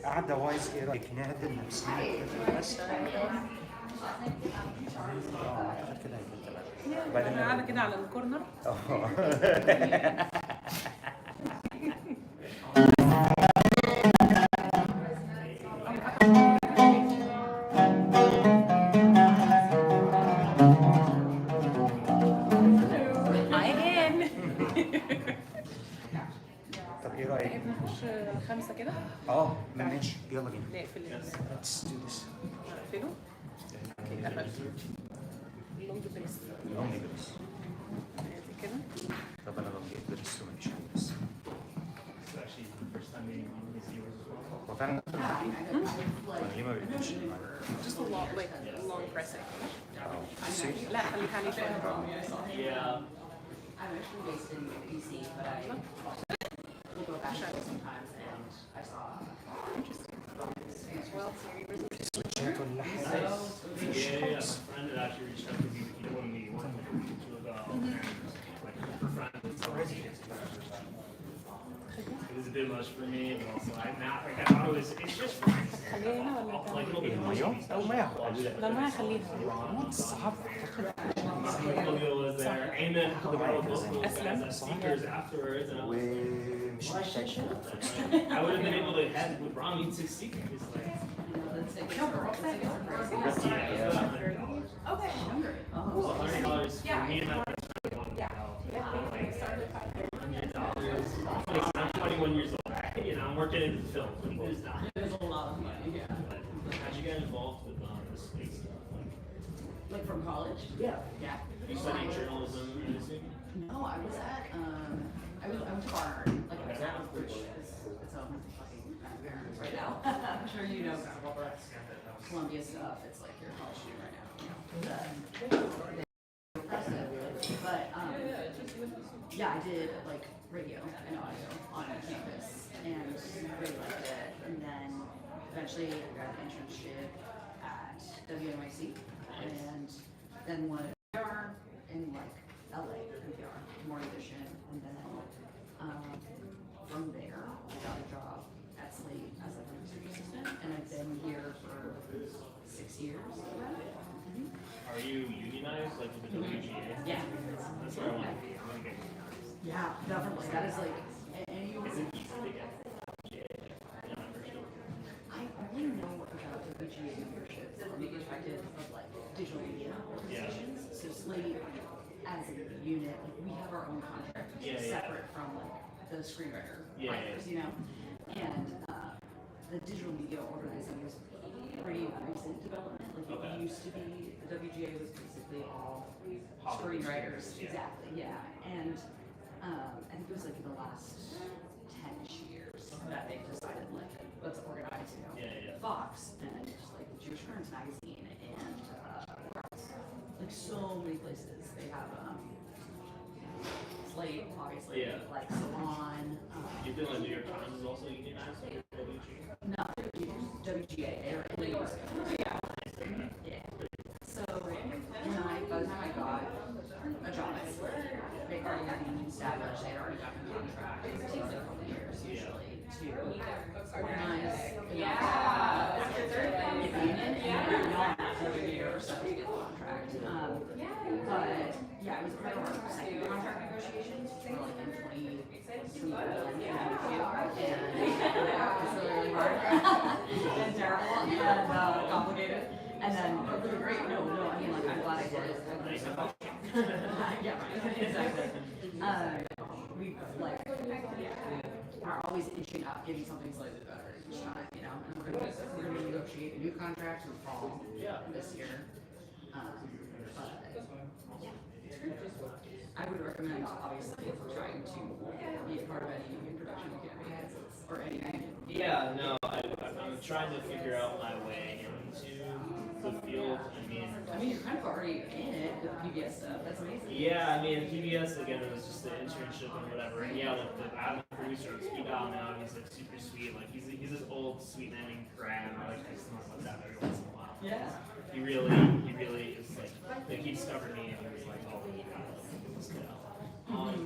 قاعدة وايز ايه رأيك نعدل نفسنا كده بس اعتقد كده هيبقى تمام. انا قاعدة كده على الكورنر. طب ايه رأيك؟ تحب نخش 5 كده؟ ماشي يلا بينا. نقفل Let's do this. نقفله؟ اوكي قفلت. لونج بريس. لونج بريس. كده. طب انا لونج بريس ومش بس. هو فعلا ليه ما بيقفلش؟ Just a long, like long pressing. بصي. لا خليك عليه شوية. I'm actually based in DC, but I will go back sometimes, and I saw. Interesting. Well, سويتشات ولا حاجة؟ Yeah, a friend had actually reached out to me, you know, when we worked with him to ago, and like her friend was already. It was a bit much for me, but also I thought it was, it's just fine. خليها ولا Like, تعمل؟ المايو أو ما ياخد. لا ما خليها. صعب. Khalil was there. Aymann held the as speakers afterwards, and I was ومش محتاج I would have been able to head with Ramy to speak. It's like, Okay. $100 for me and my best friend. $100. I'm 21 years old. You know, I'm working in the film. It's not. There's a lot of money. Yeah. But how'd you get involved with this space stuff? Like from college? Yeah. Yeah. You studied journalism, I assume? No, I was at I went to Barnard, like a town, which is its own fucking nightmare right now. I'm sure you know about all the Columbia stuff. It's like your college student right now. You know, impressive. But yeah, I did like radio and audio on campus and really liked it. And then eventually I got an internship at WNYC and then one PR in like LA, NPR, Morning Edition, and then from there I got a job at Slate as a research assistant, and I've been here for 6 years. Are you unionized, like with the WGA? Yeah. That's where I want to be. I want to get unionized. Yeah, definitely. That is like, and you. Is it easy to get WGA? I only know about WGA membership from the perspective of like digital media organizations. So Slate, as a unit, like we have our own contract, which is separate from like the screenwriter writers, you know. And the digital media organizing is pretty recent development. Like it used to be, the WGA was basically all screenwriters. Exactly, yeah. And I think it was like in the last 10-ish years that they decided like, let's organize, you know, Fox and like Jewish Currents magazine and like so many places. They have Slate, obviously, like Salon. You did the New York Times is also unionized with WGA? No, WGA or yeah. So by the time I got a job at Slate, they already had been established. They had already gotten a contract. It takes a couple of years usually to organize the union and not every year or so to get the contract. But yeah, it was part of our second contract negotiations for like in 2021 and it was really hard and terrible and complicated. And then great, no, I mean like I'm glad I did it. Yeah, right, exactly. We like are always inching up, getting something slightly better each time, you know. And we're gonna negotiate a new contract in fall this year. I would recommend, obviously, trying to be a part of any union production campaign or any union. Yeah, no, I'm trying to figure out my way into the field. I mean, you're kind of already in it with PBS stuff. That's amazing. Yeah, I mean, PBS, again, it was just the internship and whatever. And yeah, like the I'm the producer of Speak Out now, and he's like super sweet. Like, he's this old, sweet landing grad, and I like text him like that every once in a while. Yeah. He really is like he discovered me, and he was like, oh, let's get out.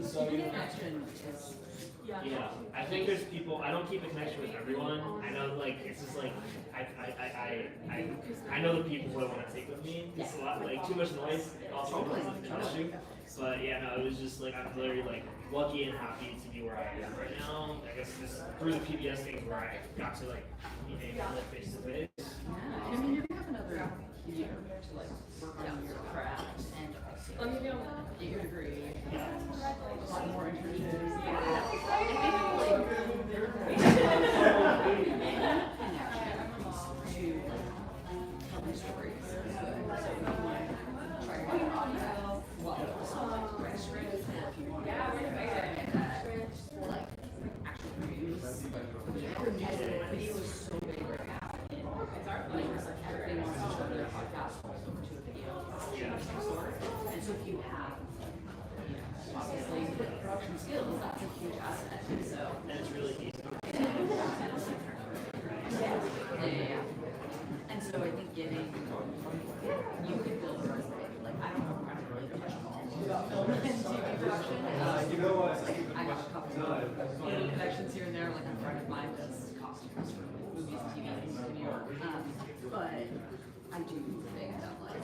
So Connection is. yeah, I think there's people. I don't keep a connection with everyone. I know, like it's just like I know the people who I want to take with me. It's a lot like too much noise. Also, doesn't trust you. But yeah, no, it was just like I'm very like lucky and happy to be where I am right now. I guess just through the PBS thing where I got to like meet Aymann face to face. I mean, you're gonna have another year to like work on your craft and also get your degree. A lot more internships. And so if you have obviously production skills, that's a huge asset. So And it's really easy. yeah. And so I think getting you could build a resume. Like I don't really touch film and TV production. I have a couple of connections here and there. Like a friend of mine does costumes for movies and TV in New York. But I do think that like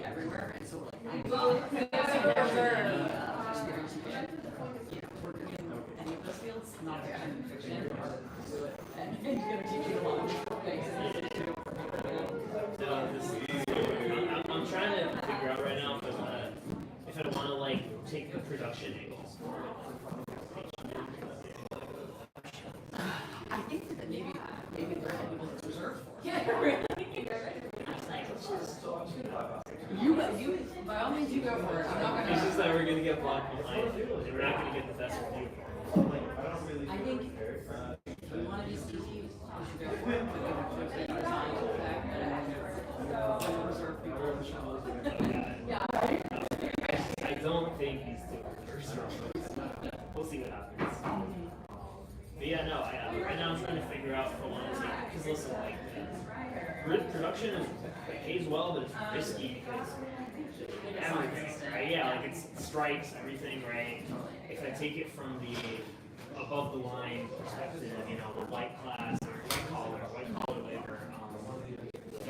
everywhere, and so like experience you get, working in any of those fields, not fiction, and it's gonna teach you a lot of things. I'm trying to figure out right now if I want to like take the production angle. I think that maybe there are people that's reserved for. Yeah, really. You, by all means, you go for it. I'm not gonna. It's just that we're gonna get blocked behind, and we're not gonna get the best review. I think if you want to be sneaky, you should go for it. But you have to take your time to back and reserve people on the show. Yeah. I don't think he's too reserved. We'll see what happens. But yeah, no, right now I'm trying to figure out if I want to take, because listen, like, production is, it pays well, but it's risky because everything, right? Yeah, like it's strikes, everything, right? If I take it from the above the line perspective, you know, the white class or white collar labor,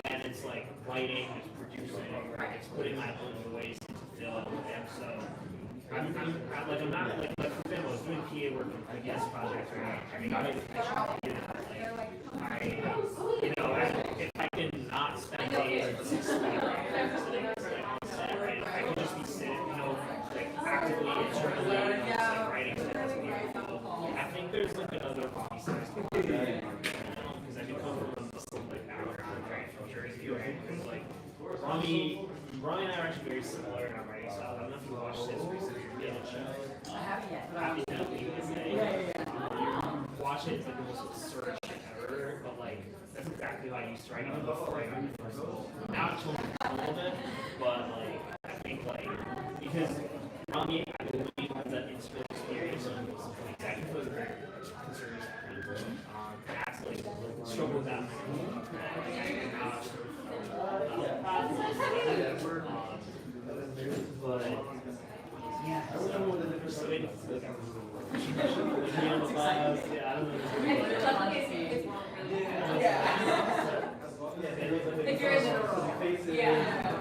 then it's like writing, it's producing, right? It's putting my own voice into film, and so I'm not like for example, I was doing PA work on a guest project, right? I mean, I if I can not spend days or 6 weeks on set, right? I can just be sitting, like actively internally, like writing things. I think there's like another piece because I do come from this like background, right? From Jersey, right? Because like Ramy and I are actually very similar in our writing style. I don't know if you watched his recent show. I haven't yet. Happy Day. Watch it, it's like the most absurd shit ever, but like that's exactly how I used to write even before I got to first school. Now it's changed a little bit, but like I think like because Ramy I believe has that insular experience and exactly for the very conservative that's like struggle with that. But yeah, so If you're in the role. Yeah.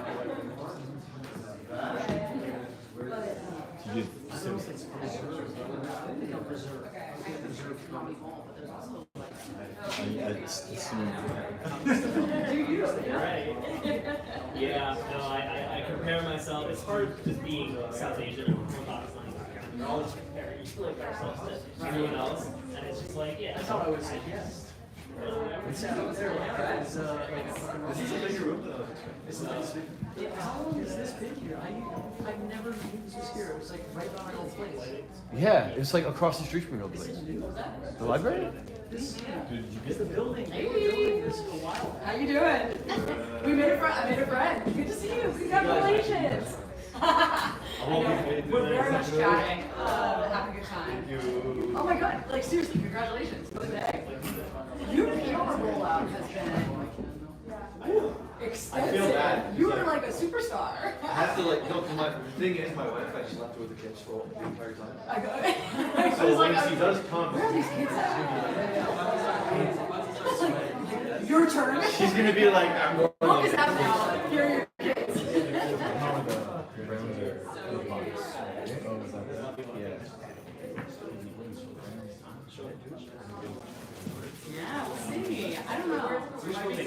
Right. Yeah, no, I compare myself. It's hard just being South Asian and from Pakistani background. We're all just comparing like ourselves to everyone else, and it's just like, yeah. That's how I would suggest. This is a bigger room though. How long has this been here? I've never knew this was here. It was like right by my old place. Yeah, it's like across the street from your old place. The library? It's the building. They were building this a while back. How you doing? We made a friend. I made a friend. Good to see you. Congratulations. We're very much chatting, having a good time. Oh my god, like seriously, congratulations. Good day. Your PR rollout has been I feel bad. You It's were like- like a superstar. I have to like, no, 'cause my thing is my wife, I just left her with the kids for the entire time. I go. So when she does come, Where are these kids at? Your turn. she's gonna be like, I'm going Look is to happening now. Here are your kids. Yeah, we'll see. I don't know. There's gonna be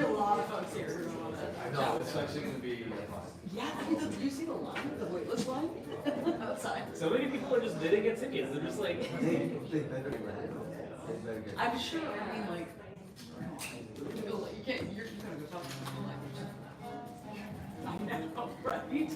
a lot of folks here who don't want to. No, it's actually gonna be. Yeah, I mean, do you see the line, the waitlist line outside? So many people are just didn't get tickets. They're just like, They better get ready. They better get I'm sure. I mean, like, you can't. You're gonna go talk to them. I know, right?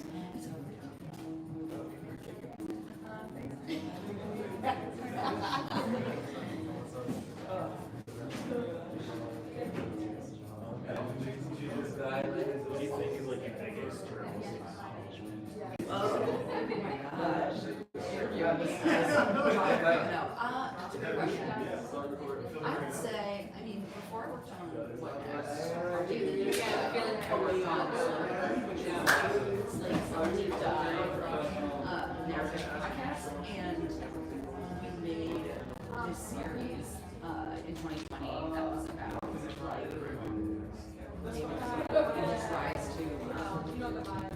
what do you think is like your biggest journalism accomplishment? That's a good question. I would say, I mean, before I worked on What Next, I feel like totally on which is like some deep dive, narrative podcast, and we made this series in 2020 that was about like his rise to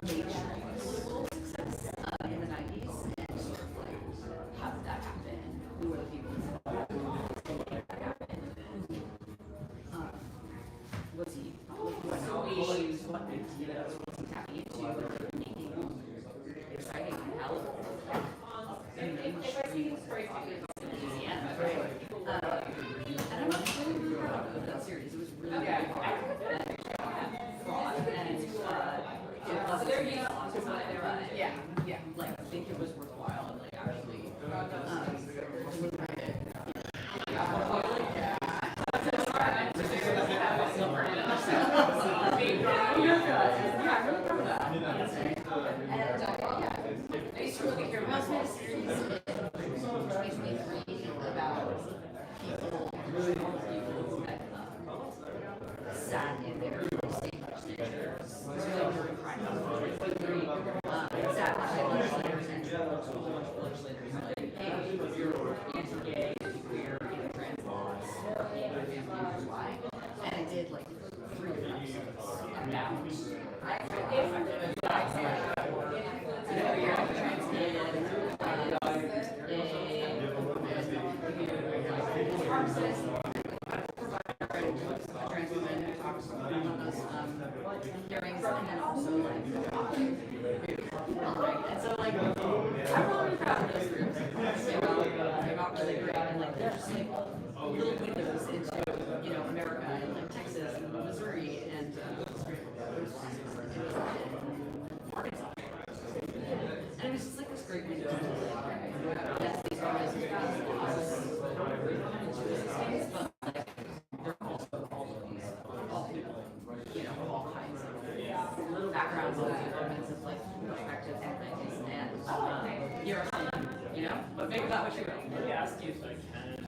mainstream political success in the 90s, and sort of like how did that happen? Who were the people involved? That happened? Was he what knowledge, what ideas was he tapping into making exciting and palatable mainstream Louisiana? And I'm not sure we were proud of that series. It was really hard and fraught, and it wasn't yeah, like I think it was worthwhile and like actually look at it. I used to really get here. We also had a series in 2023 about people that sat in their state legislatures. It was really during Pride Month 2023. Sat legislators and legislators like, hey, you're anti-gay, anti-queer, anti-trans laws, why? And I did like 3 episodes about you're a trans kid, pharmacist, trans woman who talks about those hearings, and then also like and so like I'm really proud of those groups. Came out really great, and like they're just like little windows into America and like Texas and Missouri and Arkansas. And it was just like this great window into like, yes, these guys are but like they're also all people, all kinds of backgrounds and elements of like perspectives and things. And you're but make of that what you will. Let me ask you if I can.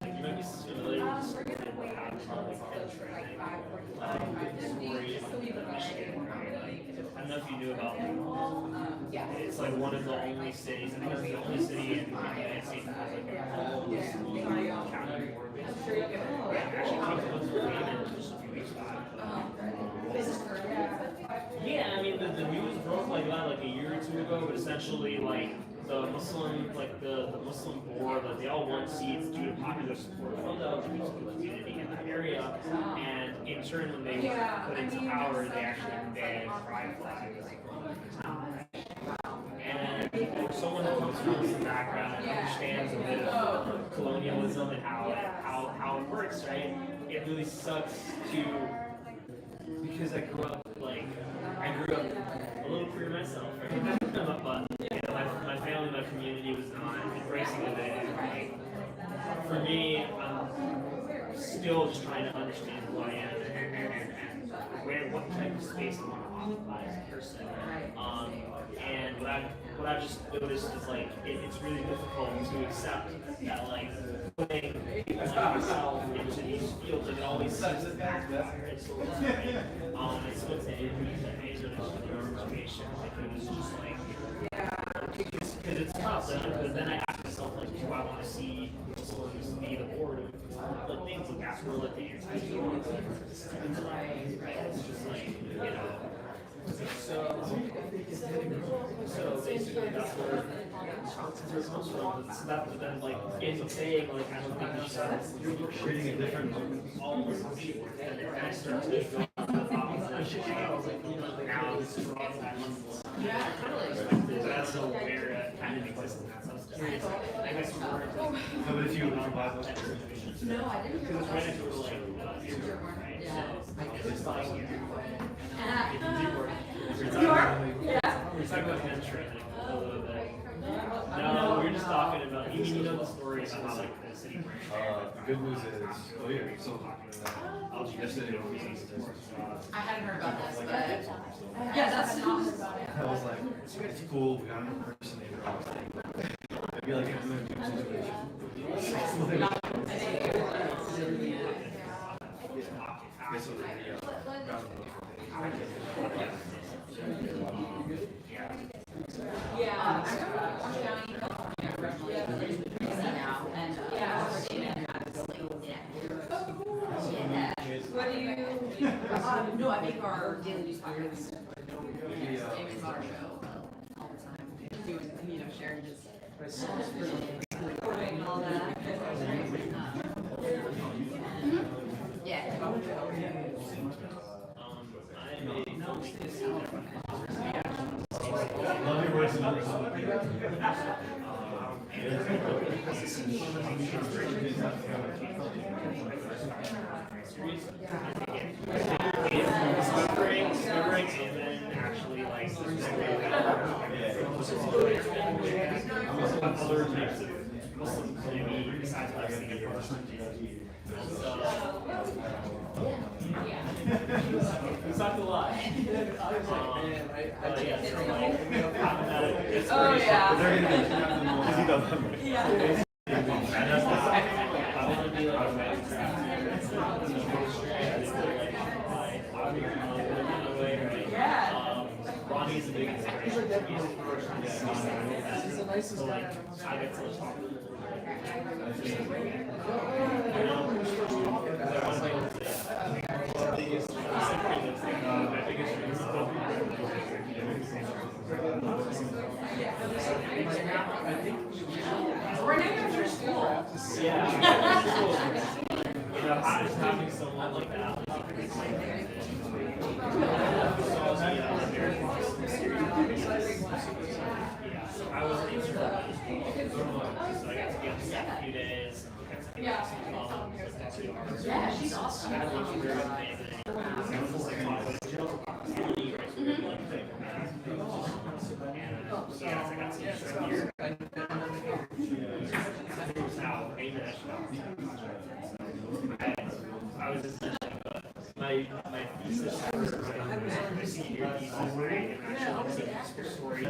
Like, you might be familiar with the story of what happened on like Penn Train. The story of Michigan, right? I don't know if you knew about it's like one of the only cities, I think it's the only city in the United States that has like a full county board basically. Actually came to an agreement just a few weeks back. Yeah, I mean the news broke like that like a year or two ago, but essentially like the Muslim Muslim board, like they all won seats due to popular support from the LGBT community in that area, and in turn when they were put into power, they actually banned pride flags. And for someone who comes from this background and understands a bit of colonialism and how it works, right? It really sucks because I grew up a little queer myself, right? But my family, my community was not embracing of it. And for me, I'm still just trying to understand who I am where what type of space I want to occupy as a person. And what I've just noticed is like it's really difficult to accept that like putting people like myself into these fields, like it always seems to backfire. It's so right. It's so to answer the situation. Like it was just like because it's tough. But then I ask myself like, do I want to see Muslims be the board of like things like that, or like the anti-Jew right? It's just like So basically that's where it comes from. So that, but then like in saying like I don't think you're creating a different all of the people and then I start to go the opposition. Now it's strong Yeah, totally. so that's so where it kind of exists in that substance. I guess we weren't. No, but if you buy those, No, I didn't hear Because about right that. next to like right? Yeah. So it's like You are? Yeah. we're talking about hamstring a little bit. No, we're just talking about you know the story about how like the city branch. the good news is, oh yeah, so yesterday I hadn't heard about this, but yeah, that's not. I was like, it's cool, we got an impersonator. I was like, it'd be like an MMA situation. Guess Yeah, I remember Orange County, California, originally now, and what do you? No, I make our daily news podcasts. Aymann's on our show all the time, doing sharing his recording and all that. Yeah. love your voice and other stuff. Discovering Aymann actually like other types of Muslim community besides like Singapore. It's not the lie. But yeah, so like, it's Oh, pretty yeah. They're gonna be trapped in the wall. Yeah. I want to be like Yeah. Ronnie's a big inspiration. He's the nicest guy. I get to talk to him. We're named after school. Yeah. Just having someone like that. So I was in so I got to get a few days. Yeah, she's awesome. I was very amazing. I was just like talking so yeah, I got some extra here. Now, Aymann I was just my thesis my senior year thesis grade and actually the story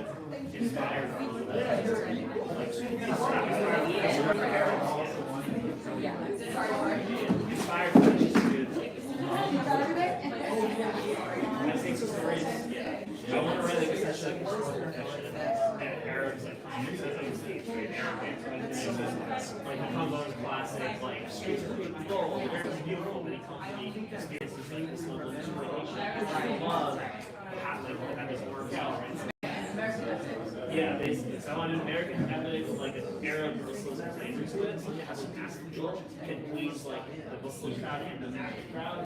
inspired inspired by just I think stories, yeah. I want to write like essentially Arabs like like he comes on his classic like streets are beautiful, America's beautiful, but he comes and he experiences like this level of discrimination. I love having this work out, right? Yeah, basically. So I wanted American evidence like an Arab Muslim flavor to it, so it has some accentual can please like the Muslim crowd and the American crowd.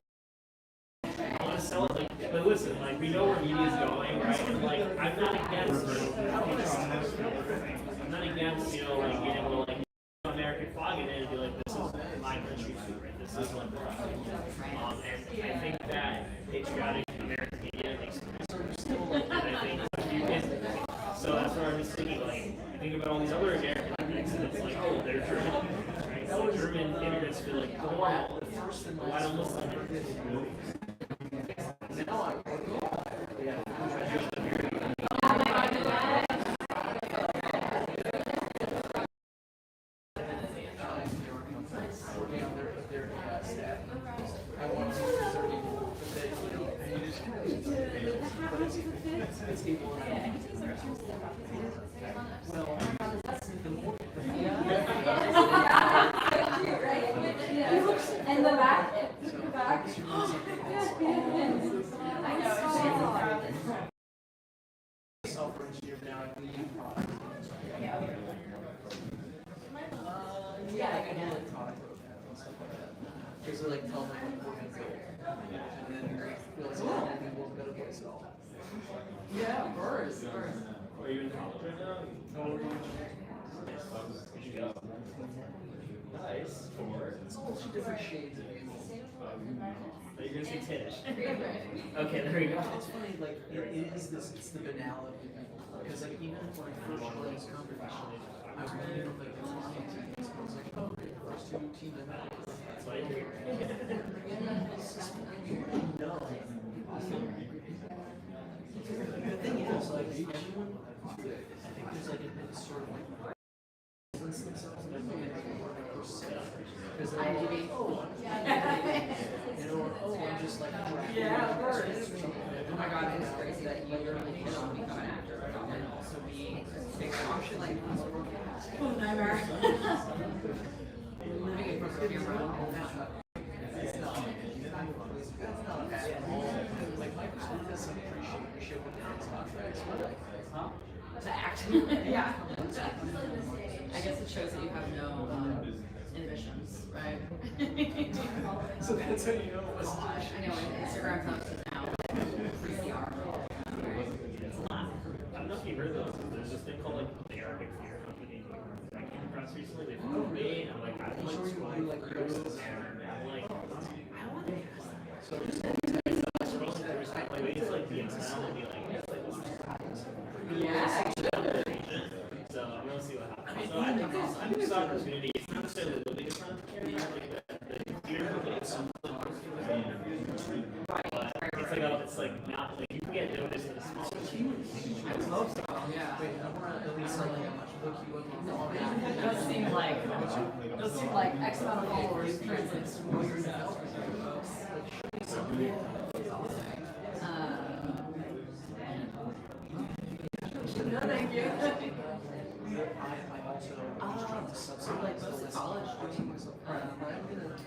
I want to sell it, like, but listen, like we know where media is going, right? And like I'm not against I'm not against, like being able to like American flag in it and be like, this is my country too, right? This is like and I think that patriotic American media makes it still like and I think so that's where I'm just thinking like I think about all these other American acts and it's like, oh, they're German, right? like German immigrants feel like normal. First and Why last don't one. Muslims? Now I working on their staff. I want to be conservative, but they, you know, and you just kind of, but it's able and well, the more, And the back. so I guess you're doing something that's self-engineered now, I believe product. Yeah, I can do like product roadmap and stuff like that. Basically like tell them what we're gonna build. And then realize that the world's a better place at all. Yeah, of course, of course. Are you in college right now? No, we're going Where'd you go? Nice. For. it's all different shades of evil. But you're gonna say Tish. Okay, there we go. It's funny, like, it is this, it's the banality of evil. Because like even when I first joined this company, I was really like the client teams. I was like, oh, great, first two team members. That's why you're here. No. The thing is, like, anyone, I think there's like a sort of like, themselves in because they're all like, oh, you know, or oh, I'm just like, Yeah, of course. Oh my god, it's crazy that you literally cannot become an actor and also be a option like nightmare. Living in front of your own. it's not bad at all. Like, Microsoft does some appreciate shit with their contracts, but like, To act. Yeah. I guess it shows that you have no inhibitions, right? so that's how you know it was. Gosh, I know, and Instagram comes now. Free PR. It's a lot. I don't know if you heard those. There's this thing called like the Arabic Fear Company that I came across recently. They followed me. I'm like, I want to you like roses. I'm like, I want to. So It's like ways like the internet and be like, yes, like this is Yeah. so I'm gonna see what happens. So I think this opportunity, it's not necessarily living in front of the camera, like the fear company is something. But it's like, oh, it's like not like you can get noticed in a small I would hope so, yeah. wait, I want to at least like look you up on all that. It does seem like X amount of followers translates to more years of no, thank you. I also trying to So subsidize like most of college,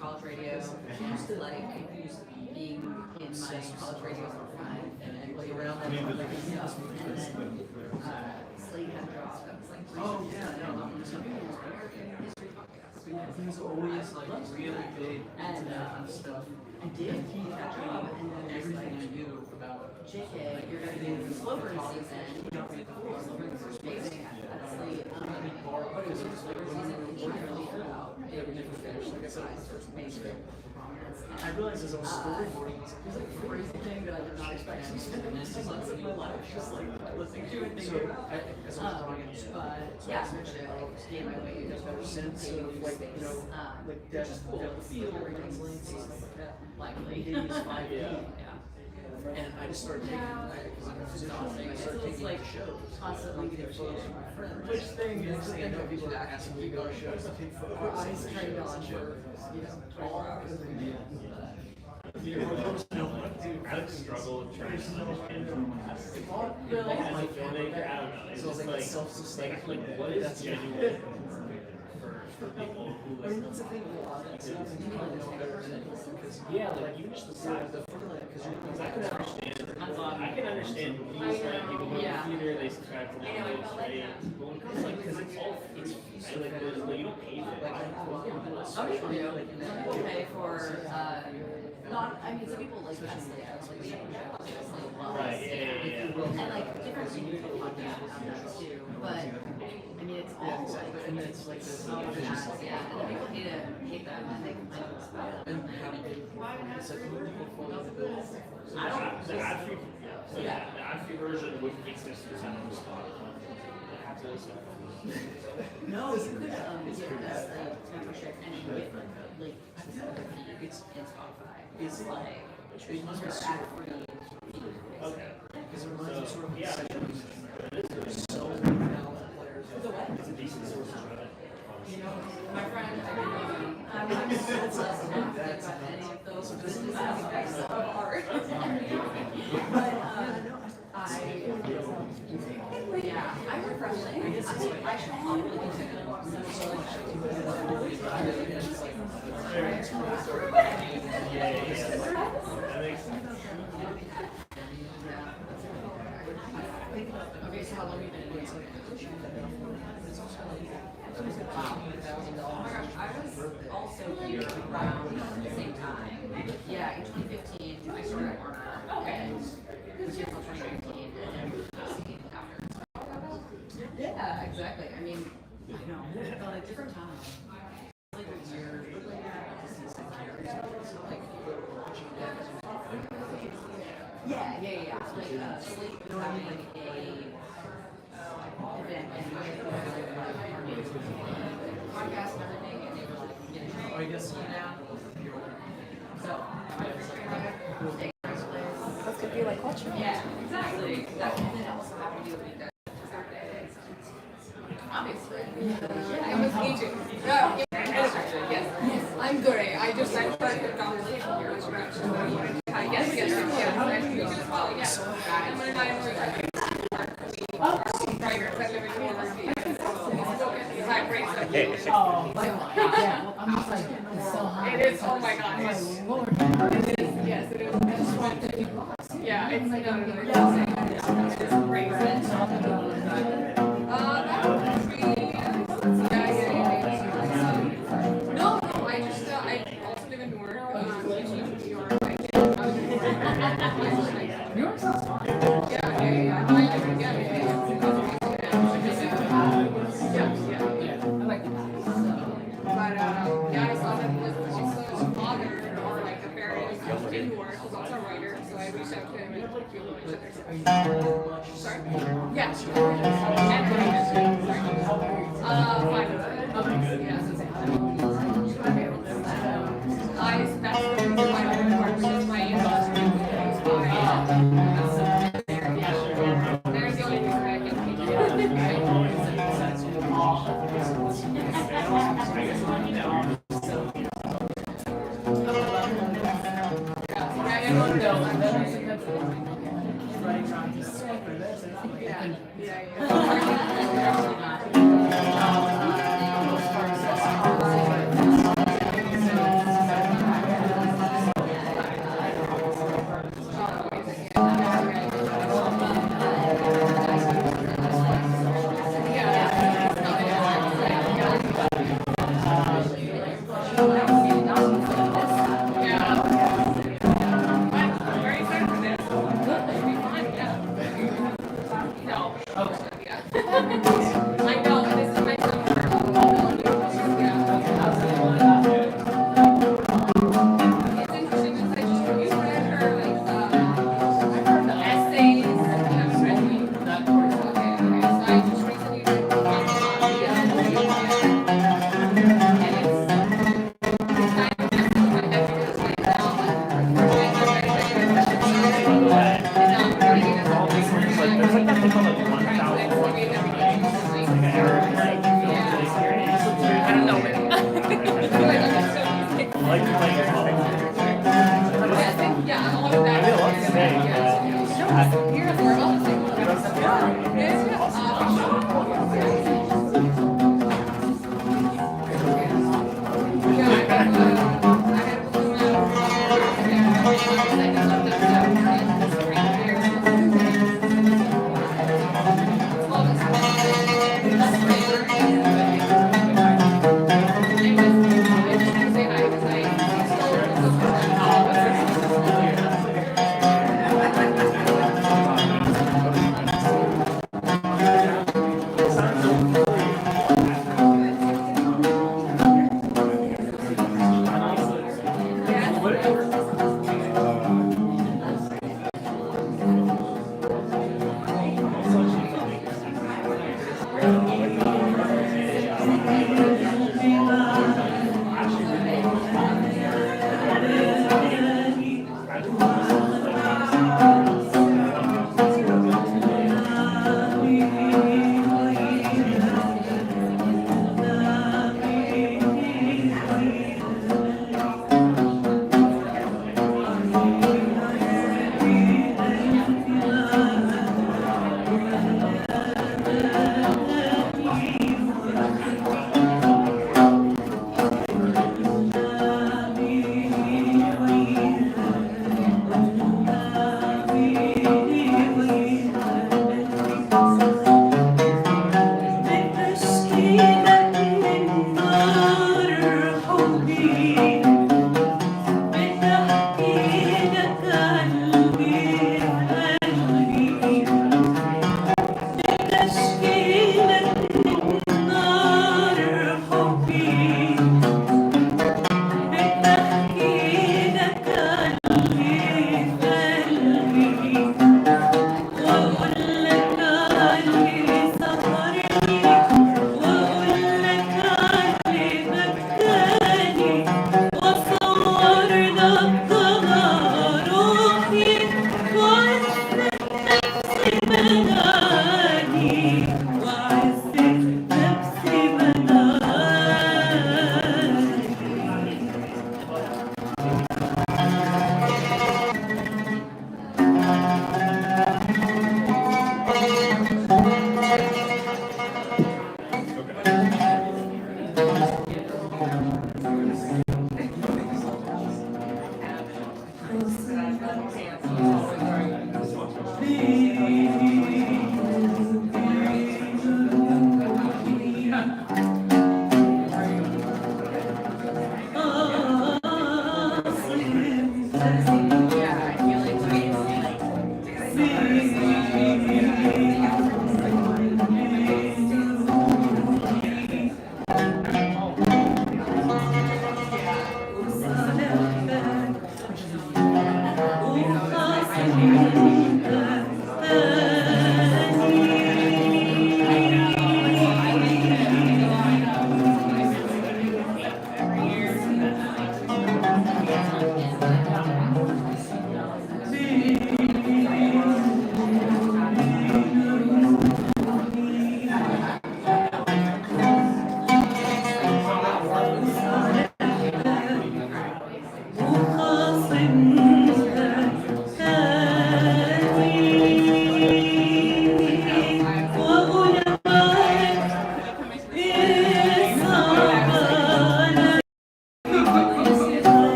college radio, like being in my college radio for fun, and then like around that and time. then Slate had a job that was like Oh yeah, no, some people history podcast. he's always like really big And into stuff. I did keep that job, and then it was Everything like, I knew about JK, you're gonna do the Slover season. Cool, Slover was amazing at Slate. Because it was Slover season, and literally about like I said, major prominence. I realized as I was storyboarding, It was like a crazy thing that I did not expect to spend the next 2 months of my life just like listening to and thinking. as I was drawing it, But yeah, eventually I gained my way into better sense of like, you know, like which depth, is cool. depth of field, translates, and stuff like that. Likely. It is 5D. Yeah. And I just started taking, because I'm a musician, I started taking like shows. Constantly Taking photos from my friends. Which thing Next thing I know, people are asking me to go to shows to take Our photos. eyes trained on for, 24 hours. I would struggle with trying to understand as a filmmaker, I don't know. It's So just like like, self-sustained. like what is genuine for people who I mean, listen? that's the thing with a lot of that stuff, and you probably know better than anyone, because Yeah, like even just the side the feeling, because you're I can understand. I can understand movies like people go to the theater, they subscribe to Netflix, right? But when it comes like, because it's all free, right? Like you don't pay for it. Some people do. Some people pay for, not, I mean, some people like Nestle, like the Right, yeah. And like different people podcasts out there too, but I mean, it's all like, and it's like this, so ads, yeah, and then people hate them and they complain about it. and how it's like when people fall off the bill. I don't, The ad free, so yeah, the ad free version would take 60% of the spot. No, you could get this membership and you get like it's in Spotify. It's like It must be you're super. ad-free. Okay. Because it reminds me sort of Yeah. there's so many talented players. The what? It's a decent source of revenue. You know, my friend, I'm so blessed to not think about any of those businesses that so hard. But yeah, I'm refreshing. I should probably be taking a walk. That makes sense. Okay, so how long have you been doing it? Wow. Oh my gosh, I was also here around the same time. Yeah, in 2015, I started at Warner and was here until 2019, and then after. Yeah, exactly. I mean, I know, but at different times. Like a year, yeah. Like, Slate was having a event and podcast and everything, and they were like, you know, I guess. so. That's could be like culture. Yeah, exactly. That's something that also happened to be a week that obviously. I was Egypt. No, yes. I'm Dore. I started the conversation here with scratch. I guess yes. And you as well, yes. I'm an private university. High breaks up. Yeah, I'm just like, it's so hot. It is, oh my god. It is, yes, it is. Yeah, it's like, no. It's great. That would be, no, I also live in Newark, New York. New York's yeah. I like that. But I saw that his father or like a parent in Newark who's also a writer, so I reached out to him and we know each other. Sorry? Yeah. And that's the reason why I went to Newark, because my industry is there's the only reason I can keep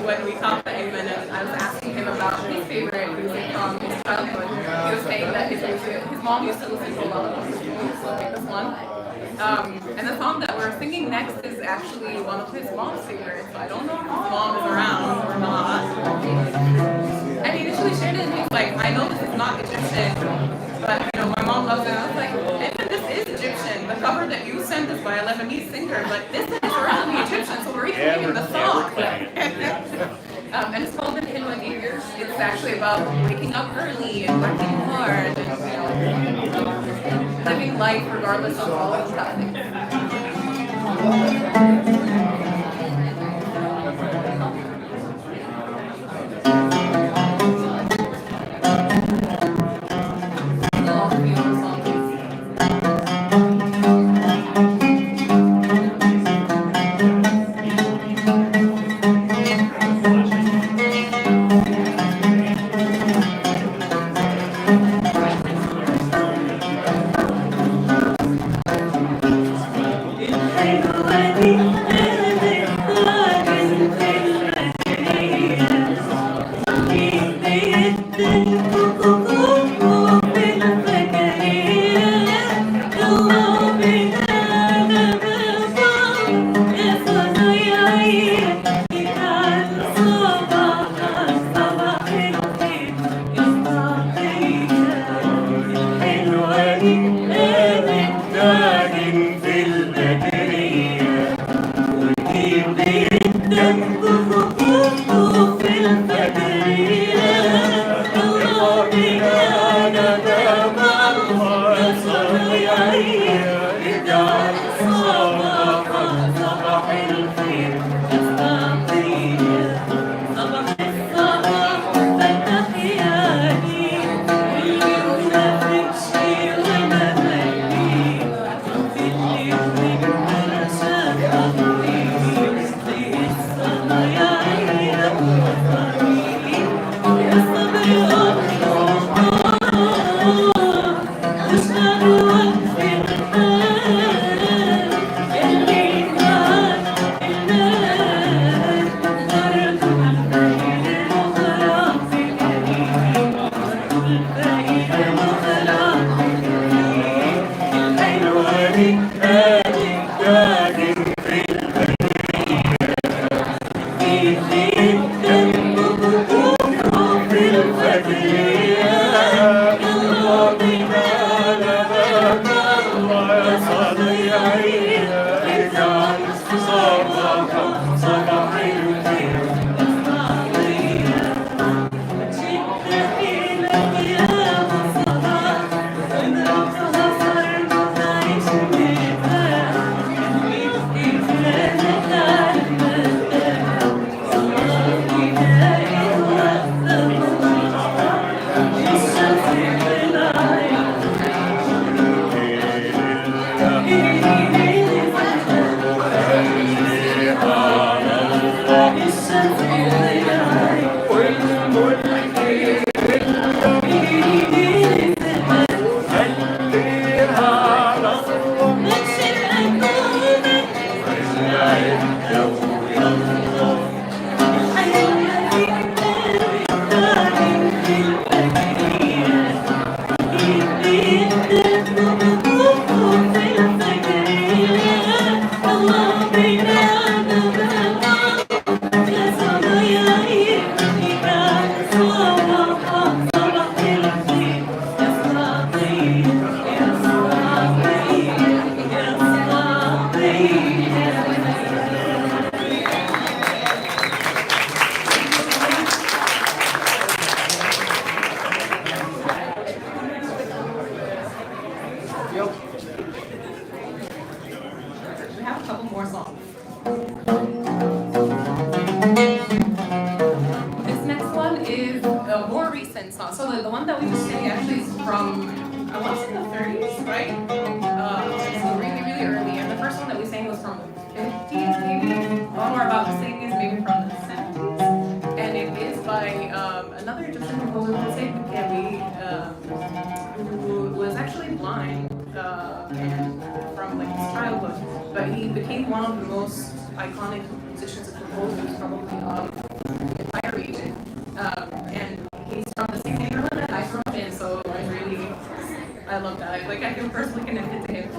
When we talked to Aymann and I was asking him about his favorite music from his childhood, he was saying that his mom used to listen to a lot of music, so like this one. And the song that we're singing next is actually one of his mom's favorites, so I don't know if his mom is around or not. And he initially shared it and he was like, I know this is not Egyptian, but you know, my mom loves it. And I was like, Aymann, this is Egyptian. The cover that you sent is by a Lebanese singer, but this is originally Egyptian, so we're recreating the song. And it's called An Inwadi. It's actually about waking up early and working hard and, you know, living life regardless of all of the things. We have a couple more songs. This next one is a more recent song. So the one that we just sang actually is from, I want to say the 30s, right? So really, really early. And the first one that we sang was from the 50s, maybe. The one we're about to sing is maybe from the 70s. And it is by another Egyptian composer, Youssef, who was actually blind and from like his childhood, but he became one of the most iconic musicians and composers probably of the entire region. And he's from the same neighborhood that I grew up in, so I love that. Like I feel personally connected to him.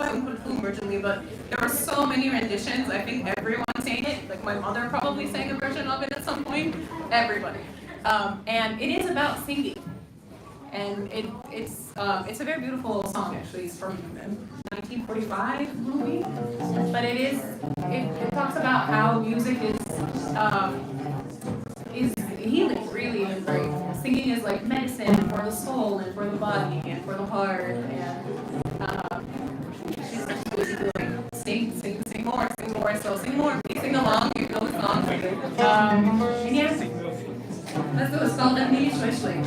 by Kulthum originally, but there were so many renditions. I think everyone sang it. Like my mother probably sang a version of it at some point. Everybody. And it is about singing. And it's a very beautiful song actually. It's from 1945 movie. But it talks about how music is healing really, and like singing is like medicine for the soul and for the body and for the heart, and she's basically like sing more, so sing more, please sing along, you know the song. And yes, let's do a called Emily Schwishling.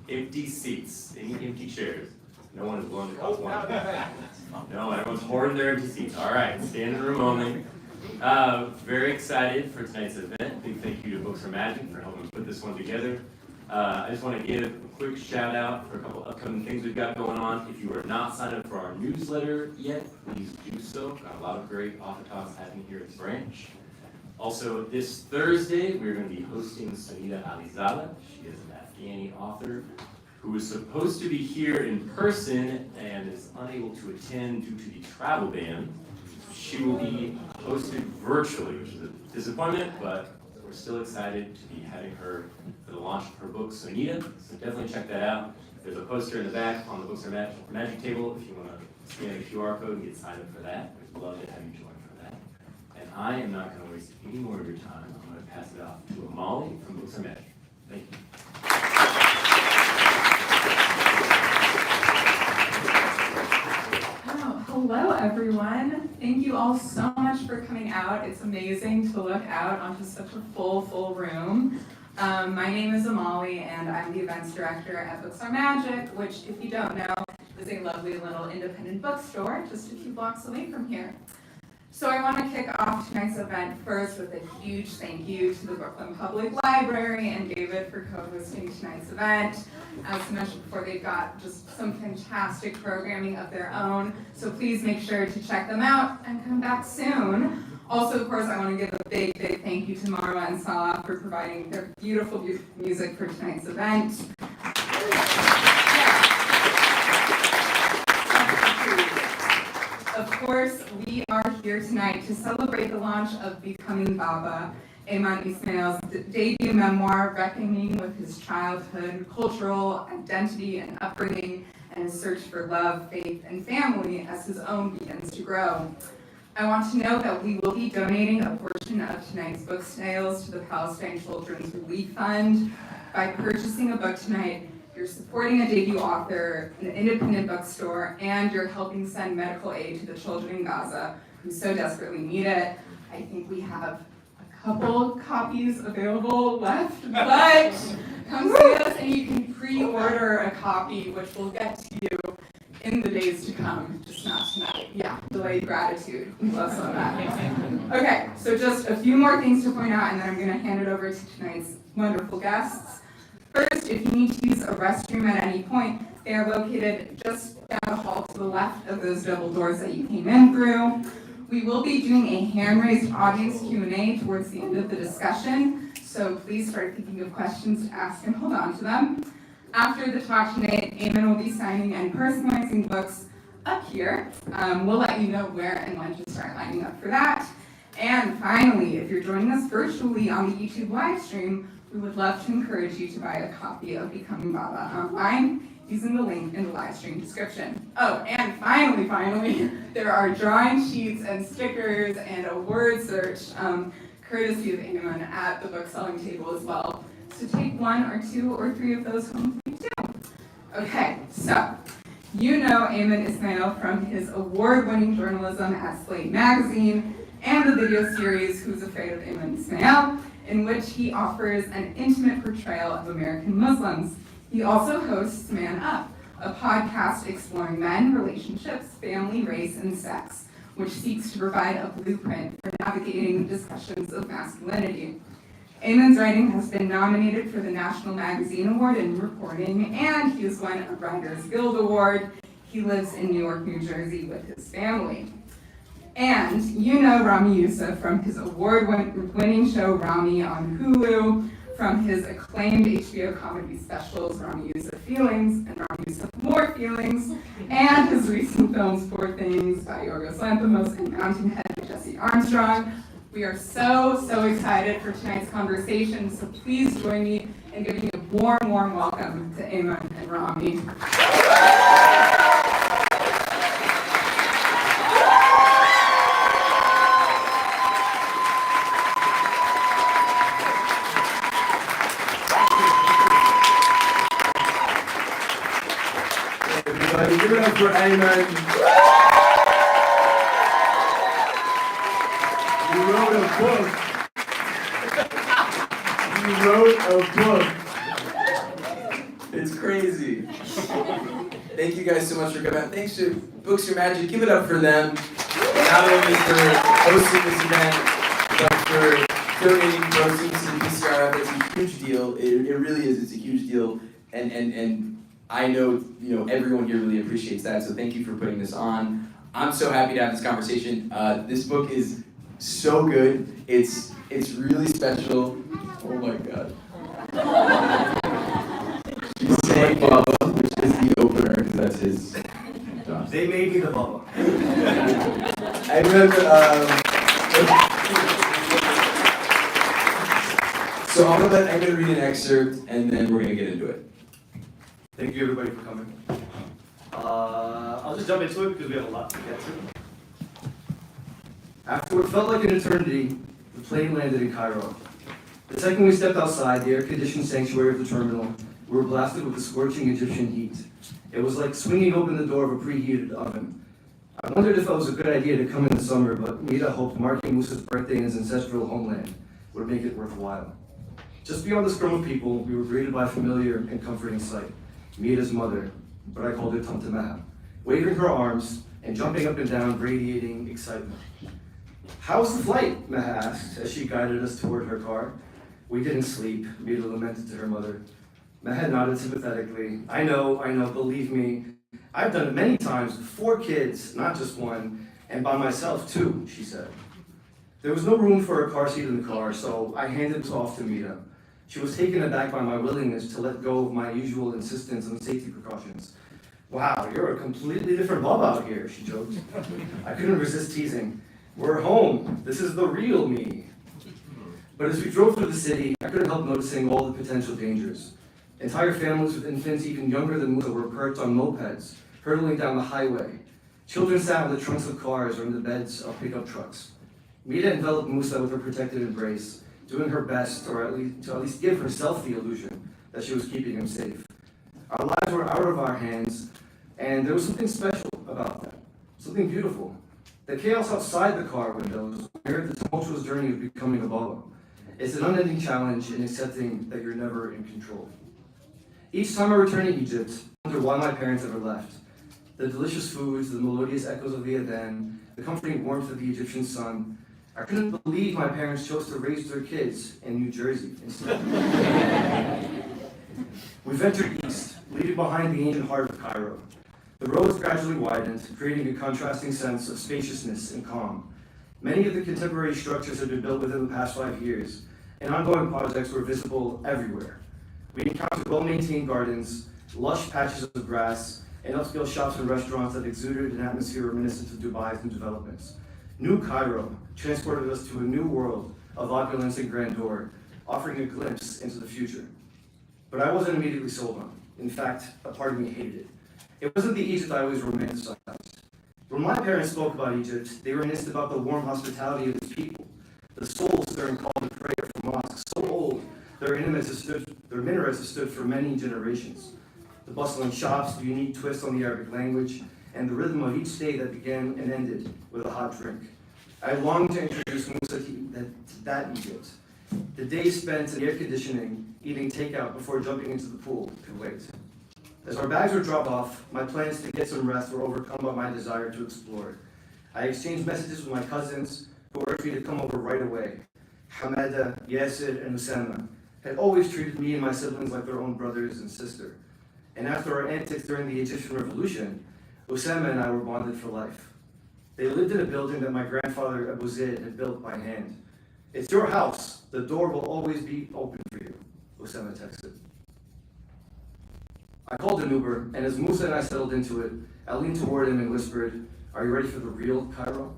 Empty seats. Any empty chairs? No one is willing to cause one. No, everyone's hoarding their empty seats. All right, standing room only. Very excited for tonight's event. Big thank you to Books for Magic for helping put this one together. I just want to give a quick shout out for a couple upcoming things we've got going on. If you are not signed up for our newsletter yet, please do so. Got a lot of great author talks happening here at the branch. Also, this Thursday, we're going to be hosting Sunita Alizada. She is an Afghani author who is supposed to be here in person and is unable to attend due to the travel ban. She will be hosted virtually, which is a disappointment, but we're still excited to be having her for the launch of her book, Sunita. So definitely check that out. There's a poster in the back on the Books for Magic table if you want to scan a QR code and get signed up for that. We'd love to have you join for that. And I am not going to waste any more of your time. I'm going to pass it off to Amali from Books for Magic. Thank you. Hello Hello, everyone. Thank you all so much for coming out. It's amazing to look out onto such a full room. My name is Aymann, and I'm the events director at Books Are Magic, which, if you don't know, is a lovely little independent bookstore just a few blocks away from here. So I want to kick off tonight's event first with a huge thank you to the Brooklyn Public Library and David for co-hosting tonight's event. As mentioned before, they've got just some fantastic programming of their own, so please make sure to check them out and come back soon. Also, of course, I want to give a big thank you to Marwa and Salah for providing their beautiful music for tonight's event. Of course, we are here tonight to celebrate the launch of Becoming Baba, Aymann Ismail's debut memoir, reckoning with his childhood, cultural identity and upbringing, and his search for love, faith, and family as his own begins to grow. I want to note that we will be donating a portion of tonight's book sales to the Palestine Children's Relief Fund. By purchasing a book tonight, you're supporting a debut author, an independent bookstore, and you're helping send medical aid to the children in Gaza who so desperately need it. I think we have a couple copies available left, but come see us and you can pre-order a copy, which will get to you in the days to come, just not tonight. Yeah, delayed gratitude. We love some of that. Okay, so just a few more things to point out, and then I'm going to hand it over to tonight's wonderful guests. First, if you need to use a restroom at any point, they are located just down the hall to the left of those double doors that you came in through. We will be doing a hand-raised audience Q&A towards the end of the discussion, so please start thinking of questions to ask and hold on to them. After the talk tonight, Aymann will be signing and personalizing books up here. We'll let you know where and when to start lining up for that. And finally, if you're joining us virtually on the YouTube live stream, we would love to encourage you to buy a copy of Becoming Baba online using the link in the live stream description. Oh, and finally, there are drawing sheets and stickers and a word search courtesy of Aymann at the book selling table as well. So take 1 or 2 or 3 of those home with you too. Okay, so you know Aymann Ismail from his award-winning journalism at Slate Magazine and the video series Who's Afraid of Aymann Ismail, in which he offers an intimate portrayal of American Muslims. He also hosts Man Up, a podcast exploring men, relationships, family, race, and sex, which seeks to provide a blueprint for navigating discussions of masculinity. Aymann's writing has been nominated for the National Magazine Award in Reporting, and he has won a Writers Guild Award. He lives in Newark, New Jersey with his family. And you know Ramy Youssef from his award-winning show Ramy on Hulu, from his acclaimed HBO comedy specials Ramy Youssef Feelings and Ramy Youssef More Feelings, and his recent films Four Things by Yorgos Lanthimos and Mountainhead by Jesse Armstrong. We are so excited for tonight's conversation, so please join me in giving a warm welcome to Aymann and Ramy. Everybody, give it up for Aymann. You wrote a book. It's crazy. Thank you guys so much for coming out. Thanks to Books Are Magic. Give it up for them. Not only for hosting this event, but for donating proceeds to the PCRF. It's a huge deal. It really is. It's a huge deal. And I know, everyone here really appreciates that. So thank you for putting this on. I'm so happy to have this conversation. This book is so good. It's really special. Oh my God. She's saying Baba, which is the opener, because that's his job. They made me the Baba. I read, so I'm gonna read an excerpt, and then we're gonna get into it. Thank you everybody for coming. I'll just jump into it because we have a lot to get to. After what felt like an eternity, the plane landed in Cairo. The second we stepped outside the air-conditioned sanctuary of the terminal, we were blasted with the scorching Egyptian heat. It was like swinging open the door of a preheated oven. I wondered if it was a good idea to come in the summer, but Mira hoped marking Musa's birthday in his ancestral homeland would make it worthwhile. Just beyond the scrum of people, we were greeted by a familiar and comforting sight. Mira's mother, but I called her Tante Meha, waving her arms and jumping up and down, radiating excitement. "How was the flight?" Meha asked as she guided us toward her car. "We didn't sleep," Mira lamented to her mother. Meha nodded sympathetically. I know, believe me. I've done it many times with 4 kids, not just one, and by myself too," she said. There was no room for a car seat in the car, so I handed it off to Mira. She was taken aback by my willingness to let go of my usual insistence on safety precautions. "Wow, you're a completely different Bob out here," she joked. I couldn't resist teasing. "We're home. This is the real me." But as we drove through the city, I couldn't help noticing all the potential dangers. Entire families with infants even younger than Musa were perched on mopeds, hurtling down the highway. Children sat in the trunks of cars or in the beds of pickup trucks. Mira enveloped Musa with her protective embrace, doing her best to at least give herself the illusion that she was keeping him safe. Our lives were out of our hands, and there was something special about that, something beautiful. The chaos outside the car windows mirrored the tumultuous journey of becoming a Baba. It's an unending challenge in accepting that you're never in control. Each time I return to Egypt, I wonder why my parents ever left. The delicious foods, the melodious echoes of the Adhan, the comforting warmth of the Egyptian sun. I couldn't believe my parents chose to raise their kids in New Jersey instead. We ventured east, leaving behind the ancient heart of Cairo. The roads gradually widened, creating a contrasting sense of spaciousness and calm. Many of the contemporary structures had been built within the past 5 years, and ongoing projects were visible everywhere. We encountered well-maintained gardens, lush patches of grass, and upscale shops and restaurants that exuded an atmosphere reminiscent of Dubai's new developments. New Cairo transported us to a new world of opulence and grandeur, offering a glimpse into the future. But I wasn't immediately sold on it. In fact, a part of me hated it. It wasn't the Egypt I always romanticized. When my parents spoke about Egypt, they reminisced about the warm hospitality of its people, the soul-stirring call to prayer from mosques so old their minarets have stood for many generations. The bustling shops, the unique twist on the Arabic language, and the rhythm of each day that began and ended with a hot drink. I longed to introduce Musa to that Egypt. The days spent in air conditioning, eating takeout before jumping into the pool could wait. As our bags were dropped off, my plans to get some rest were overcome by my desire to explore. I exchanged messages with my cousins, who urged me to come over right away. Hamada, Yasser, and Usama had always treated me and my siblings like their own brothers and sister. And after our antics during the Egyptian Revolution, Usama and I were bonded for life. They lived in a building that my grandfather Abu Zaid had built by hand. "It's your house. The door will always be open for you," Usama texted. I called an Uber, and as Musa and I settled into it, I leaned toward him and whispered, "Are you ready for the real Cairo?"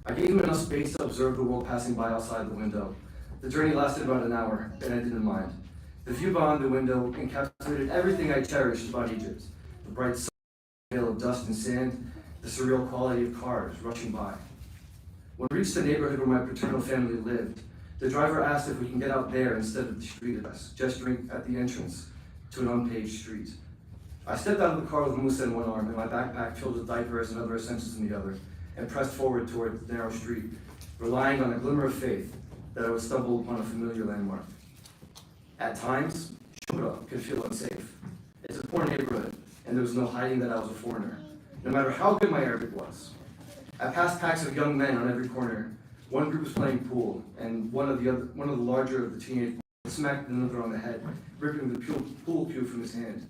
I gave him enough space to observe the world passing by outside the window. The journey lasted about an hour, and I didn't mind. The view beyond the window encapsulated everything I cherished about Egypt: the bright sun, the veil of dust and sand, the surreal quality of cars rushing by. When we reached the neighborhood where my paternal family lived, the driver asked if we can get out there instead of the street address, gesturing at the entrance to an unpaved street. I stepped out of the car with Musa in one arm and my backpack filled with diapers and other essentials in the other, and pressed forward toward the narrow street, relying on a glimmer of faith that I would stumble upon a familiar landmark. At times, Shura could feel unsafe. It's a poor neighborhood, and there was no hiding that I was a foreigner, no matter how good my Arabic was. I passed packs of young men on every corner. One group was playing pool, and one of the larger of the teenage boys smacked another on the head, ripping the pool cue from his hand.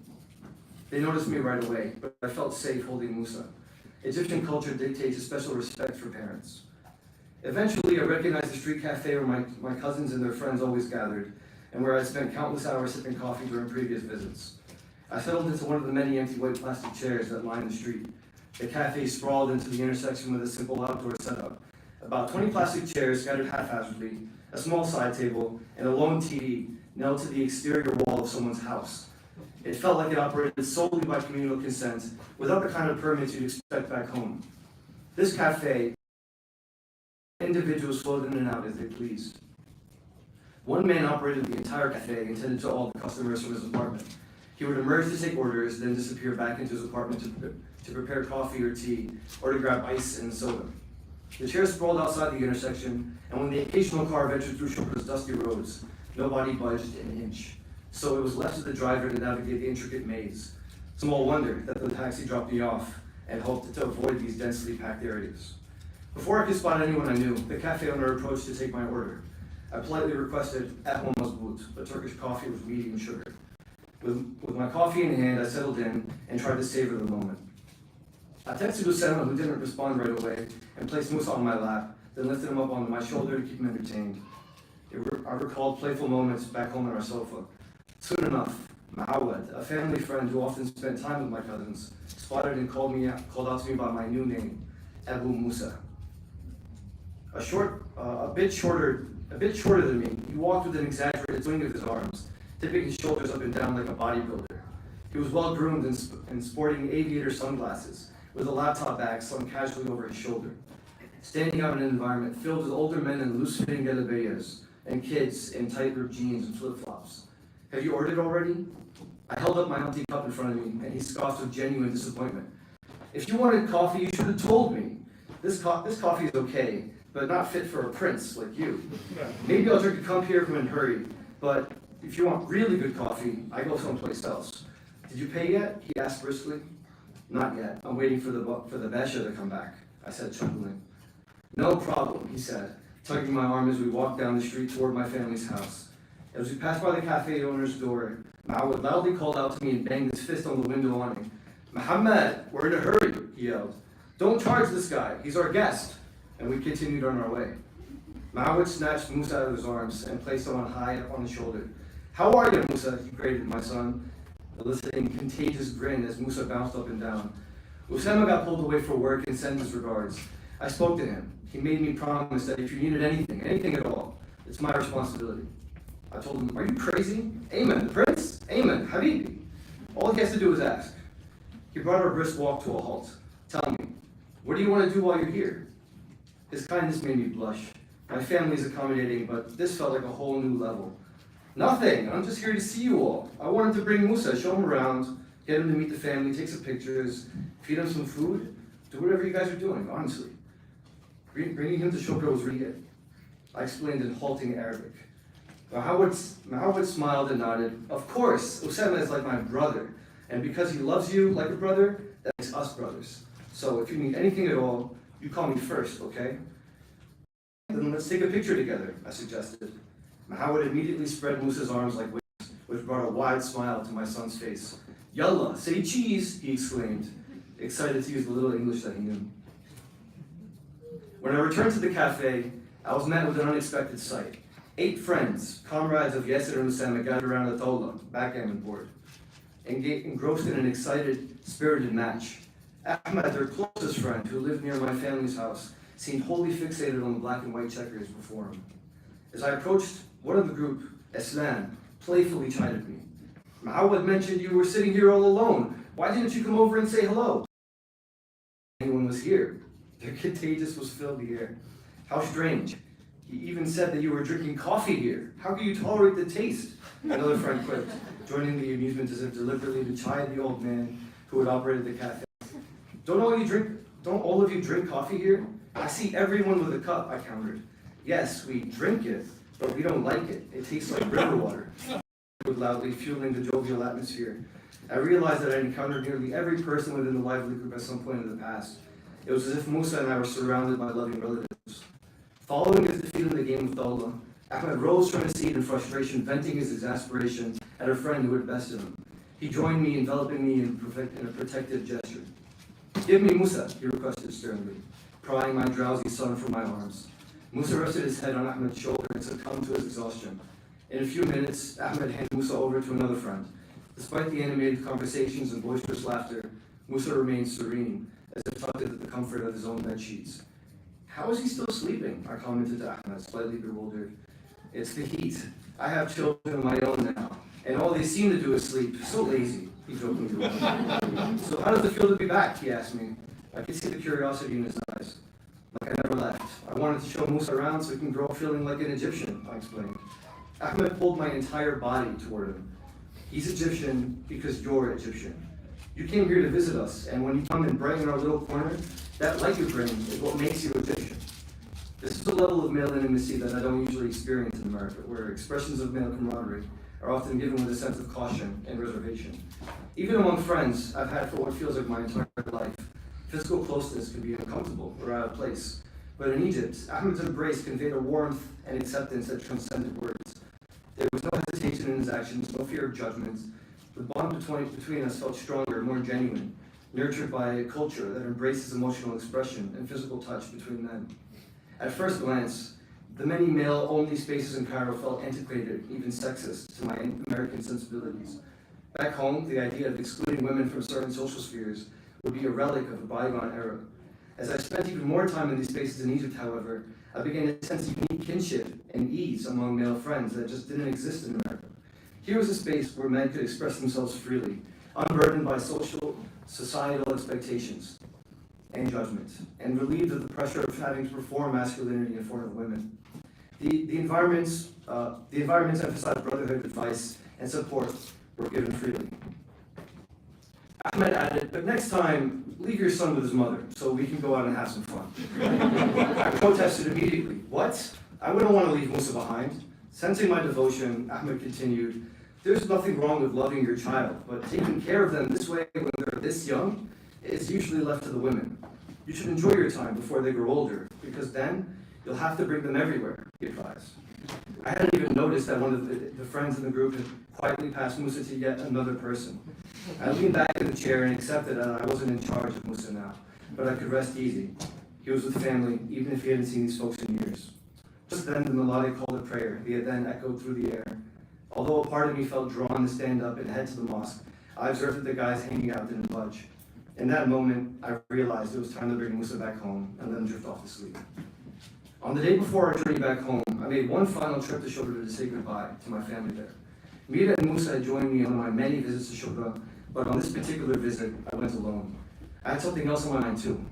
They noticed me right away, but I felt safe holding Musa. Egyptian culture dictates a special respect for parents. Eventually, I recognized the street cafe where my cousins and their friends always gathered, and where I'd spent countless hours sipping coffee during previous visits. I settled into one of the many empty white plastic chairs that lined the street. The cafe sprawled into the intersection with a simple outdoor setup. About 20 plastic chairs scattered haphazardly, a small side table, and a lone TV nailed to the exterior wall of someone's house. It felt like it operated solely by communal consent, without the kind of permits you'd expect back home. This cafe, individuals flowed in and out as they pleased. One man operated the entire cafe and tended to all the customers from his apartment. He would emerge to take orders, then disappear back into his apartment to prepare coffee or tea, or to grab ice and soda. The chairs sprawled outside the intersection, and when the occasional car ventured through Shupra's dusty roads, nobody budged an inch. So it was left to the driver to navigate the intricate maze. Small wonder that the taxi dropped me off and hoped to avoid these densely packed areas. Before I could spot anyone I knew, the cafe owner approached to take my order. I politely requested Ahmad Mazbout, a Turkish coffee with medium sugar. With my coffee in hand, I settled in and tried to savor the moment. I texted Usama, who didn't respond right away, and placed Musa on my lap, then lifted him up onto my shoulder to keep him entertained. I recalled playful moments back home on our sofa. Soon enough, Ma'awad, a family friend who often spent time with my cousins, spotted and called out to me by my new name, Abu Musa. A bit shorter than me, he walked with an exaggerated swing of his arms, tipping his shoulders up and down like a bodybuilder. He was well groomed and sporting aviator sunglasses, with a laptop bag slung casually over his shoulder. Standing out in an environment filled with older men in loose-fitting galabeyas and kids in tight-ripped jeans and flip-flops. Have you ordered already? I held up my empty cup in front of me, and he scoffed with genuine disappointment. If you wanted coffee, you should have told me. This coffee is okay, but not fit for a prince like you. Maybe I'll drink a cup here in a hurry, but if you want really good coffee, I go someplace else. Did you pay yet? He asked briskly. Not yet. I'm waiting for the Besha to come back, I said, chuckling. No problem, he said, tugging my arm as we walked down the street toward my family's house. As we passed by the cafe owner's door, Ma'awad loudly called out to me and banged his fist on the window awning. Muhammad, we're in a hurry, he yelled. Don't charge this guy, he's our guest. And we continued on our way. Ma'awad snatched Musa out of his arms and placed him on high up on his shoulder. How are you, Musa? He grated my son, eliciting a contagious grin as Musa bounced up and down. Usama got pulled away for work and sent his regards. I spoke to him. He made me promise that if you needed anything at all, it's my responsibility. I told him, are you crazy? Aymann, the prince? Aymann, Habibi. All he has to do is ask. He brought our brisk walk to a halt. Tell me, what do you want to do while you're here? His kindness made me blush. My family is accommodating, but this felt like a whole new level. Nothing, I'm just here to see you all. I wanted to bring Musa, show him around, get him to meet the family, take some pictures, feed him some food, do whatever you guys are doing, honestly. Bringing him to Shukra was really good. I explained in halting Arabic. Ma'awad smiled and nodded. Of course, Usama is like my brother, and because he loves you like a brother, that makes us brothers. So if you need anything at all, you call me first, okay? Then let's take a picture together, I suggested. Ma'awad immediately spread Musa's arms like wings, which brought a wide smile to my son's face. Yalla, say cheese, he exclaimed, excited to use the little English that he knew. When I returned to the cafe, I was met with an unexpected sight. 8 friends, comrades of Yasser and Usama, gathered around the tawla, backgammon board, engrossed in an excited, spirited match. Ahmad, their closest friend, who lived near my family's house, seemed wholly fixated on the black and white checkers before him. As I approached, one of the group, Islam, playfully chided me. Ma'awad mentioned you were sitting here all alone. Why didn't you come over and say hello? Anyone was here. Their contagious was filled the air. How strange. He even said that you were drinking coffee here. How can you tolerate the taste? Another friend quipped, joining the amusement as if deliberately to chide the old man who had operated the cafe. Don't all of you drink coffee here? I see everyone with a cup, I countered. Yes, we drink it, but we don't like it. It tastes like river water. Loudly, fueling the jovial atmosphere. I realized that I encountered nearly every person within the lively group at some point in the past. It was as if Musa and I were surrounded by loving relatives. Following his defeat in the game of Tawla, Ahmed rose from his seat in frustration, venting his exasperation at a friend who had bested him. He joined me, enveloping me in a protective gesture. Give me Musa, he requested sternly, prying my drowsy son from my arms. Musa rested his head on Ahmed's shoulder and succumbed to his exhaustion. In a few minutes, Ahmed handed Musa over to another friend. Despite the animated conversations and boisterous laughter, Musa remained serene, as if tucked into the comfort of his own bed sheets. How is he still sleeping? I commented to Ahmed, slightly bewildered. It's the heat. I have children of my own now, and all they seem to do is sleep. So lazy, he jokingly remarked. So how does it feel to be back? He asked me. I could see the curiosity in his eyes. Like I never left. I wanted to show Musa around so he can grow up feeling like an Egyptian, I explained. Ahmed pulled my entire body toward him. He's Egyptian because you're Egyptian. You came here to visit us, and when you come and brighten our little corner, that light you bring is what makes you Egyptian. This is a level of male intimacy that I don't usually experience in America, where expressions of male camaraderie are often given with a sense of caution and reservation. Even among friends I've had for what feels like my entire life, physical closeness can be uncomfortable or out of place. But in Egypt, Ahmed's embrace conveyed a warmth and acceptance that transcended words. There was no hesitation in his actions, no fear of judgment. The bond between us felt stronger, more genuine, nurtured by a culture that embraces emotional expression and physical touch between men. At first glance, the many male-only spaces in Cairo felt antiquated, even sexist, to my American sensibilities. Back home, the idea of excluding women from certain social spheres would be a relic of a bygone era. As I spent even more time in these spaces in Egypt, however, I began to sense unique kinship and ease among male friends that just didn't exist in America. Here was a space where men could express themselves freely, unburdened by societal expectations and judgment, and relieved of the pressure of having to perform masculinity in front of women. The environments emphasized brotherhood, advice, and support were given freely. Ahmed added, but next time, leave your son with his mother so we can go out and have some fun. I protested immediately. What? I wouldn't want to leave Musa behind. Sensing my devotion, Ahmed continued, there's nothing wrong with loving your child, but taking care of them this way when they're this young is usually left to the women. You should enjoy your time before they grow older, because then you'll have to bring them everywhere, he advised. I hadn't even noticed that one of the friends in the group had quietly passed Musa to yet another person. I leaned back in the chair and accepted that I wasn't in charge of Musa now, but I could rest easy. He was with family, even if he hadn't seen these folks in years. Just then, the melodic call to prayer, the adhan echoed through the air. Although a part of me felt drawn to stand up and head to the mosque, I observed that the guys hanging out didn't budge. In that moment, I realized it was time to bring Musa back home and let him drift off to sleep. On the day before our journey back home, I made one final trip to Shobra to say goodbye to my family there. Mira and Musa had joined me on my many visits to Shobra, but on this particular visit, I went alone. I had something else on my mind too.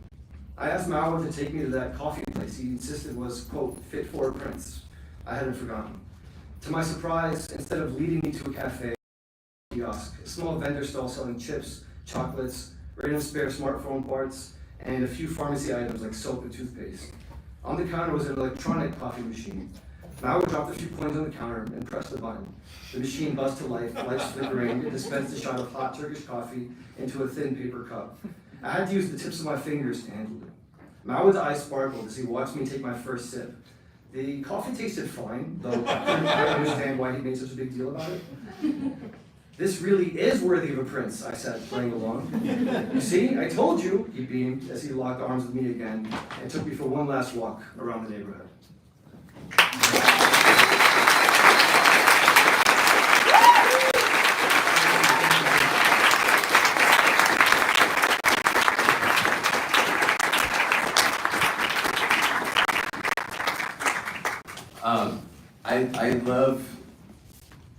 I asked Mauer to take me to that coffee place he insisted was, quote, fit for a prince. I hadn't forgotten. To my surprise, instead of leading me to a cafe, kiosk, a small vendor stall selling chips, chocolates, random spare smartphone parts, and a few pharmacy items like soap and toothpaste. On the counter was an electronic coffee machine. Mauer dropped a few coins on the counter and pressed the button. The machine buzzed to life, lights flickering, and dispensed a shot of hot Turkish coffee into a thin paper cup. I had to use the tips of my fingers to handle it. Mauer's eyes sparkled as he watched me take my first sip. The coffee tasted fine, though I couldn't quite understand why he made such a big deal about it. This really is worthy of a prince, I said, playing along. You see, I told you, he beamed as he locked arms with me again and took me for one last walk around the neighborhood.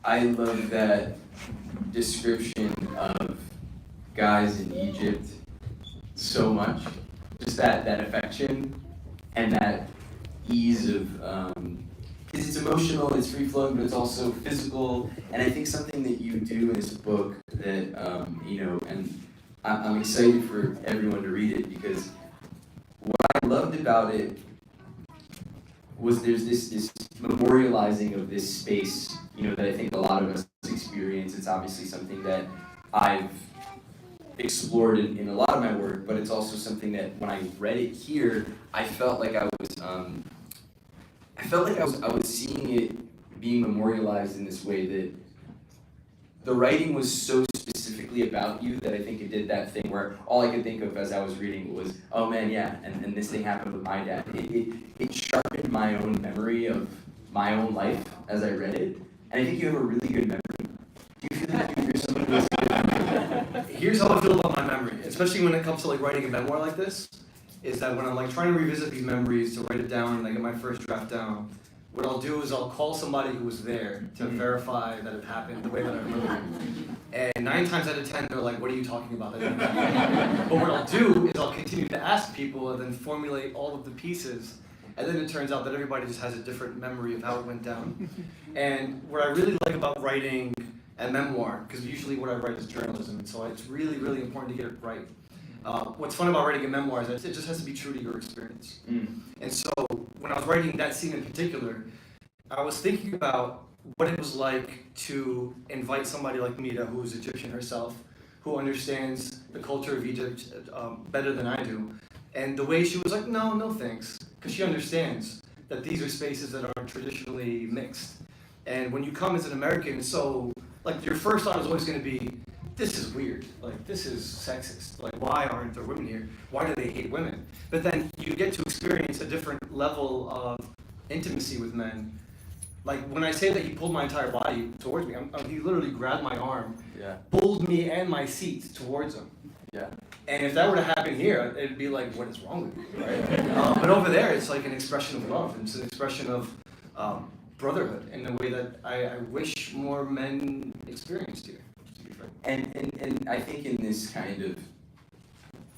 I love that description of guys in Egypt so much. Just that affection and that ease of, because it's emotional, it's free flowing, but it's also physical. And I think something that you do in this book that, and I'm excited for everyone to read it, because what I loved about it was there's this memorializing of this space, that I think a lot of us experience. It's obviously something that I've explored in a lot of my work, but it's also something that when I read it here, I felt like I was seeing it being memorialized in this way, that the writing was so specifically about you that I think it did that thing where all I could think of as I was reading was, oh man, yeah, and this thing happened with my dad. It sharpened my own memory of my own life as I read it, and I think you have a really good memory. Do you feel that you're someone who has a good memory? Here's how I feel about my memory, especially when it comes to writing a memoir like this, is that when I'm trying to revisit these memories, to write it down and I get my first draft down, what I'll do is I'll call somebody who was there to verify that it happened the way that I remember it. And 9 times out of 10, they're like, what are you talking about? That didn't happen. But what I'll do is I'll continue to ask people and then formulate all of the pieces. And then it turns out that everybody just has a different memory of how it went down. And what I really like about writing and memoir, because usually what I write is journalism, and so it's really, really important to get it right. What's fun about writing a memoir is that it just has to be true to your experience. And so when I was writing that scene in particular, I was thinking about what it was like to invite somebody like Mira, who's Egyptian herself, who understands the culture of Egypt better than I do. And the way she was like, no thanks, because she understands that these are spaces that are traditionally mixed. And when you come as an American, so like your first thought is always going to be, this is weird, like this is sexist, like why aren't there women here? Why do they hate women? But then you get to experience a different level of intimacy with men. Like when I say that he pulled my entire body towards me, he literally grabbed my arm, pulled me and my seat towards him. And if that were to happen here, it'd be like, what is wrong with you, right? But over there, it's like an expression of love. It's an expression of brotherhood in a way that I wish more men experienced here. And I think in this kind of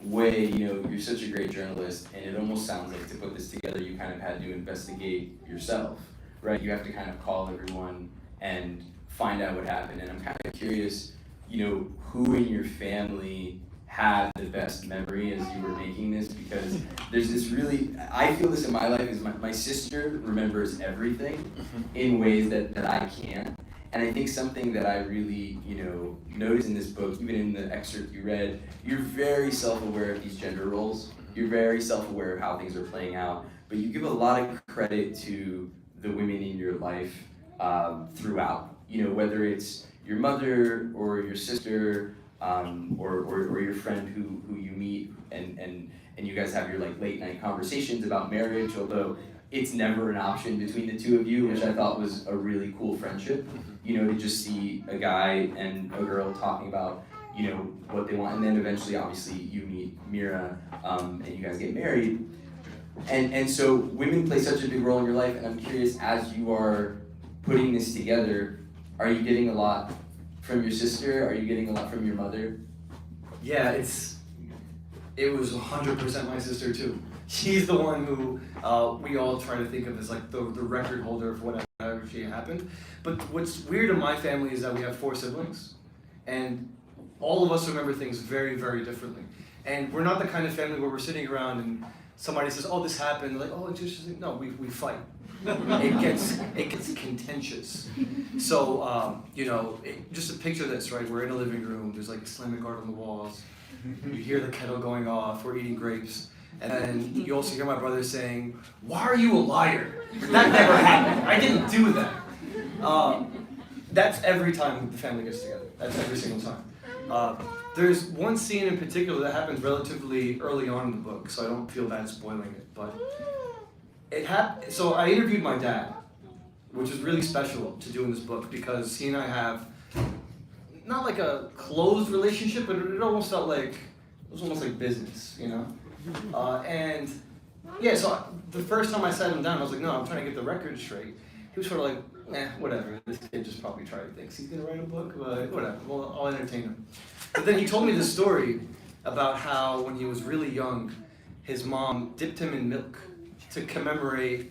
way, you know, you're such a great journalist, and it almost sounds like to put this together, you kind of had to investigate yourself, right? You have to kind of call everyone and find out what happened. And I'm kind of curious, you know, who in your family had the best memory as you were making this, because there's this really, I feel this in my life, is my sister remembers everything in ways that I can't. And I think something that I really, you know, noticed in this book, even in the excerpt you read, you're very self-aware of these gender roles. You're very self-aware of how things are playing out, but you give a lot of credit to the women in your life throughout. You know, whether it's your mother or your sister, or your friend who you meet and you guys have your like late night conversations about marriage, although it's never an option between the two of you, which I thought was a really cool friendship. You know, to just see a guy and a girl talking about, you know, what they want, and then eventually, obviously, you meet Mira, and you guys get married. And so women play such a big role in your life, and I'm curious, as you are putting this together, are you getting a lot from your sister? Are you getting a lot from your mother? Yeah, it was 100% my sister too. She's the one who we all try to think of as like the record holder for whatever actually happened. But what's weird in my family is that we have 4 siblings, and all of us remember things very, very differently. And we're not the kind of family where we're sitting around and somebody says, "Oh, this happened." Like, "Oh, it's interesting." No, we fight. It gets contentious. So you know, just to picture this, right? We're in a living room. There's like Islamic art on the walls. You hear the kettle going off. We're eating grapes. And then you also hear my brother saying, "Why are you a liar? That never happened. I didn't do that." That's every time the family gets together. That's every single time. There's one scene in particular that happens relatively early on in the book, so I don't feel bad spoiling it. But so I interviewed my dad, which is really special to do in this book because he and I have not like a closed relationship, but it almost felt like it was almost like business, you know. And yeah, so the first time I sat him down, I was like, "No, I'm trying to get the record straight." He was sort of like, whatever. This kid just probably thinks he's gonna write a book, but whatever. Well, I'll entertain him. But then he told me this story about how when he was really young, his mom dipped him in milk to commemorate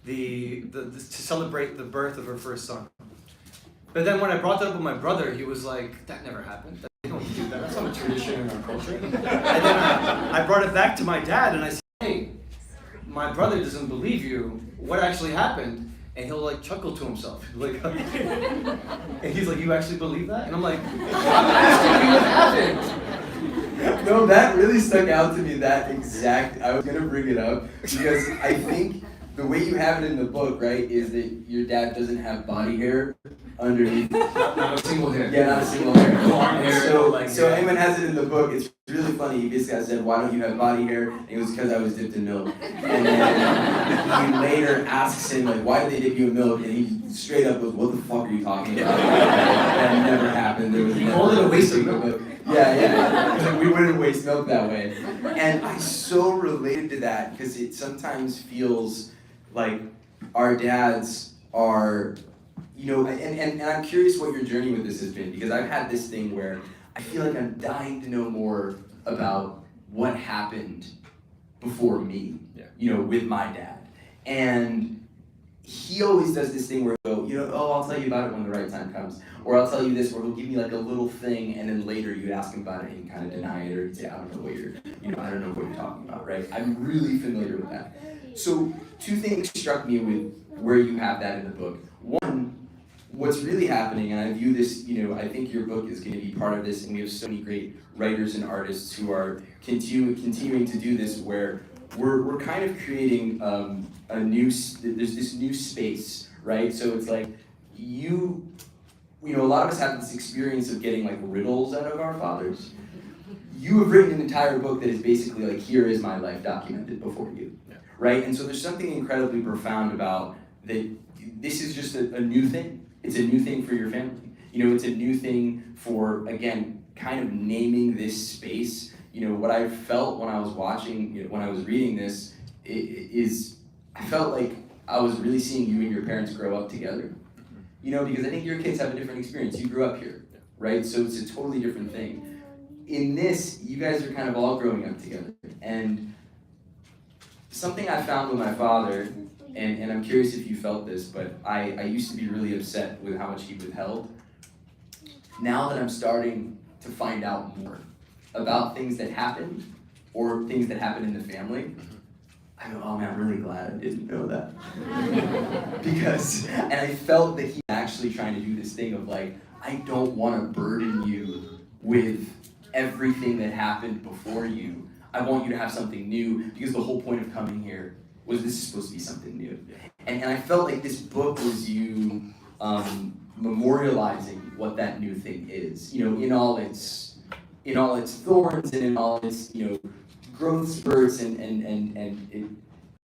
to celebrate the birth of her first son. But then when I brought that up with my brother, he was like, "That never happened. They don't do that. That's not a tradition in our culture." And then I brought it back to my dad and I said, "Hey, my brother doesn't believe you. What actually happened?" And he'll like chuckle to himself. Like, and he's like, "You actually believe that?" And I'm like, "I'm asking you what happened." No, that really stuck out to me, that exact, I was gonna bring it up, because I think the way you have it in the book, right, is that your dad doesn't have body hair underneath. Not a single hair. Yeah, not a single hair. Hair, So Aymann has it in the book. It's really funny. He basically said, "Why don't you have body hair?" And it was because I was dipped in milk. And then he later asks him, like, "Why did they dip you in milk?" And he straight up goes, "What the fuck are you talking about?" That never happened. There was He called it a waste of milk. Yeah. He's like, "We wouldn't waste milk that way." And I so related to that because it sometimes feels like our dads are, you know, and I'm curious what your journey with this has been, because I've had this thing where I feel like I'm dying to know more about what happened before me, you know, with my dad. And he always does this thing where he'll go, oh, I'll tell you about it when the right time comes. Or I'll tell you this, where he'll give me like a little thing, and then later you ask him about it and kind of deny it, or you say, I don't know what you're talking about, right? I'm really familiar with that. So 2 things struck me with where you have that in the book. One, what's really happening, and I view this, I think your book is going to be part of this, and we have so many great writers and artists who are continuing to do this, where we're kind of creating there's this new space, right? So it's like a lot of us have this experience of getting like riddles out of our fathers. You have written an entire book that is basically like, here is my life documented before you, right? And so there's something incredibly profound about that. This is just a new thing. It's a new thing for your family. It's a new thing for, again, kind of naming this space. What I felt when I was watching, when I was reading this, is I felt like I was really seeing you and your parents grow up together. Because I think your kids have a different experience. You grew up here, right? So it's a totally different thing. In this, you guys are kind of all growing up together. And something I found with my father, and I'm curious if you felt this, but I used to be really upset with how much he withheld. Now that I'm starting to find out more about things that happened, or things that happened in the family, I go, oh man, I'm really glad I didn't know that. And I felt that he was actually trying to do this thing of like, I don't want to burden you with everything that happened before you. I want you to have something new, because the whole point of coming here was this is supposed to be something new. And I felt like this book was you memorializing what that new thing is, in all its thorns and in all its, growth spurts and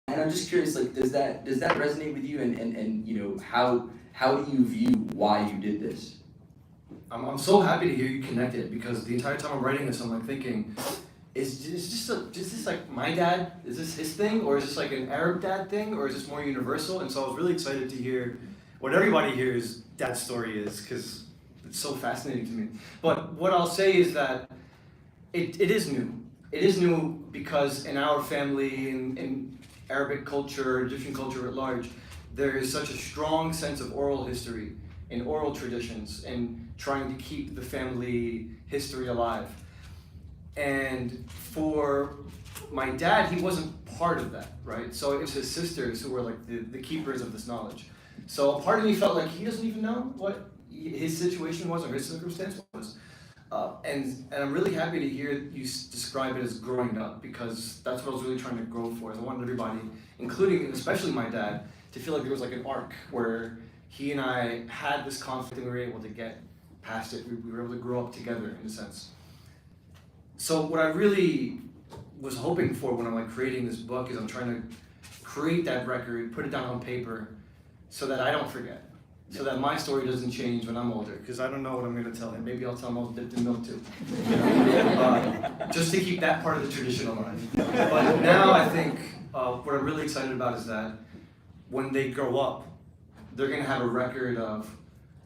I'm just curious, like, does that resonate with you, and how do you view why you did this? I'm so happy to hear you connect it, because the entire time I'm writing this, I'm like thinking, is this like my dad? Is this his thing, or is this like an Arab dad thing, or is this more universal? And so I was really excited to hear what everybody here's dad's story is, because it's so fascinating to me. But what I'll say is that it is new. It is new because in our family, in Arabic culture, Egyptian culture at large, there is such a strong sense of oral history and oral traditions and trying to keep the family history alive. And for my dad, he wasn't part of that, right? So it was his sisters who were like the keepers of this knowledge. So a part of me felt like he doesn't even know what his situation was or his circumstance was. And I'm really happy to hear you describe it as growing up, because that's what I was really trying to grow for. I wanted everybody, including and especially my dad, to feel like there was like an arc where he and I had this conflict and we were able to get past it. We were able to grow up together in a sense. So what I really was hoping for when I'm like creating this book is I'm trying to create that record, put it down on paper, so that I don't forget. So that my story doesn't change when I'm older, because I don't know what I'm going to tell him. Maybe I'll tell him I was dipped in milk too. Just to keep that part of the tradition alive. But now I think what I'm really excited about is that when they grow up, they're going to have a record of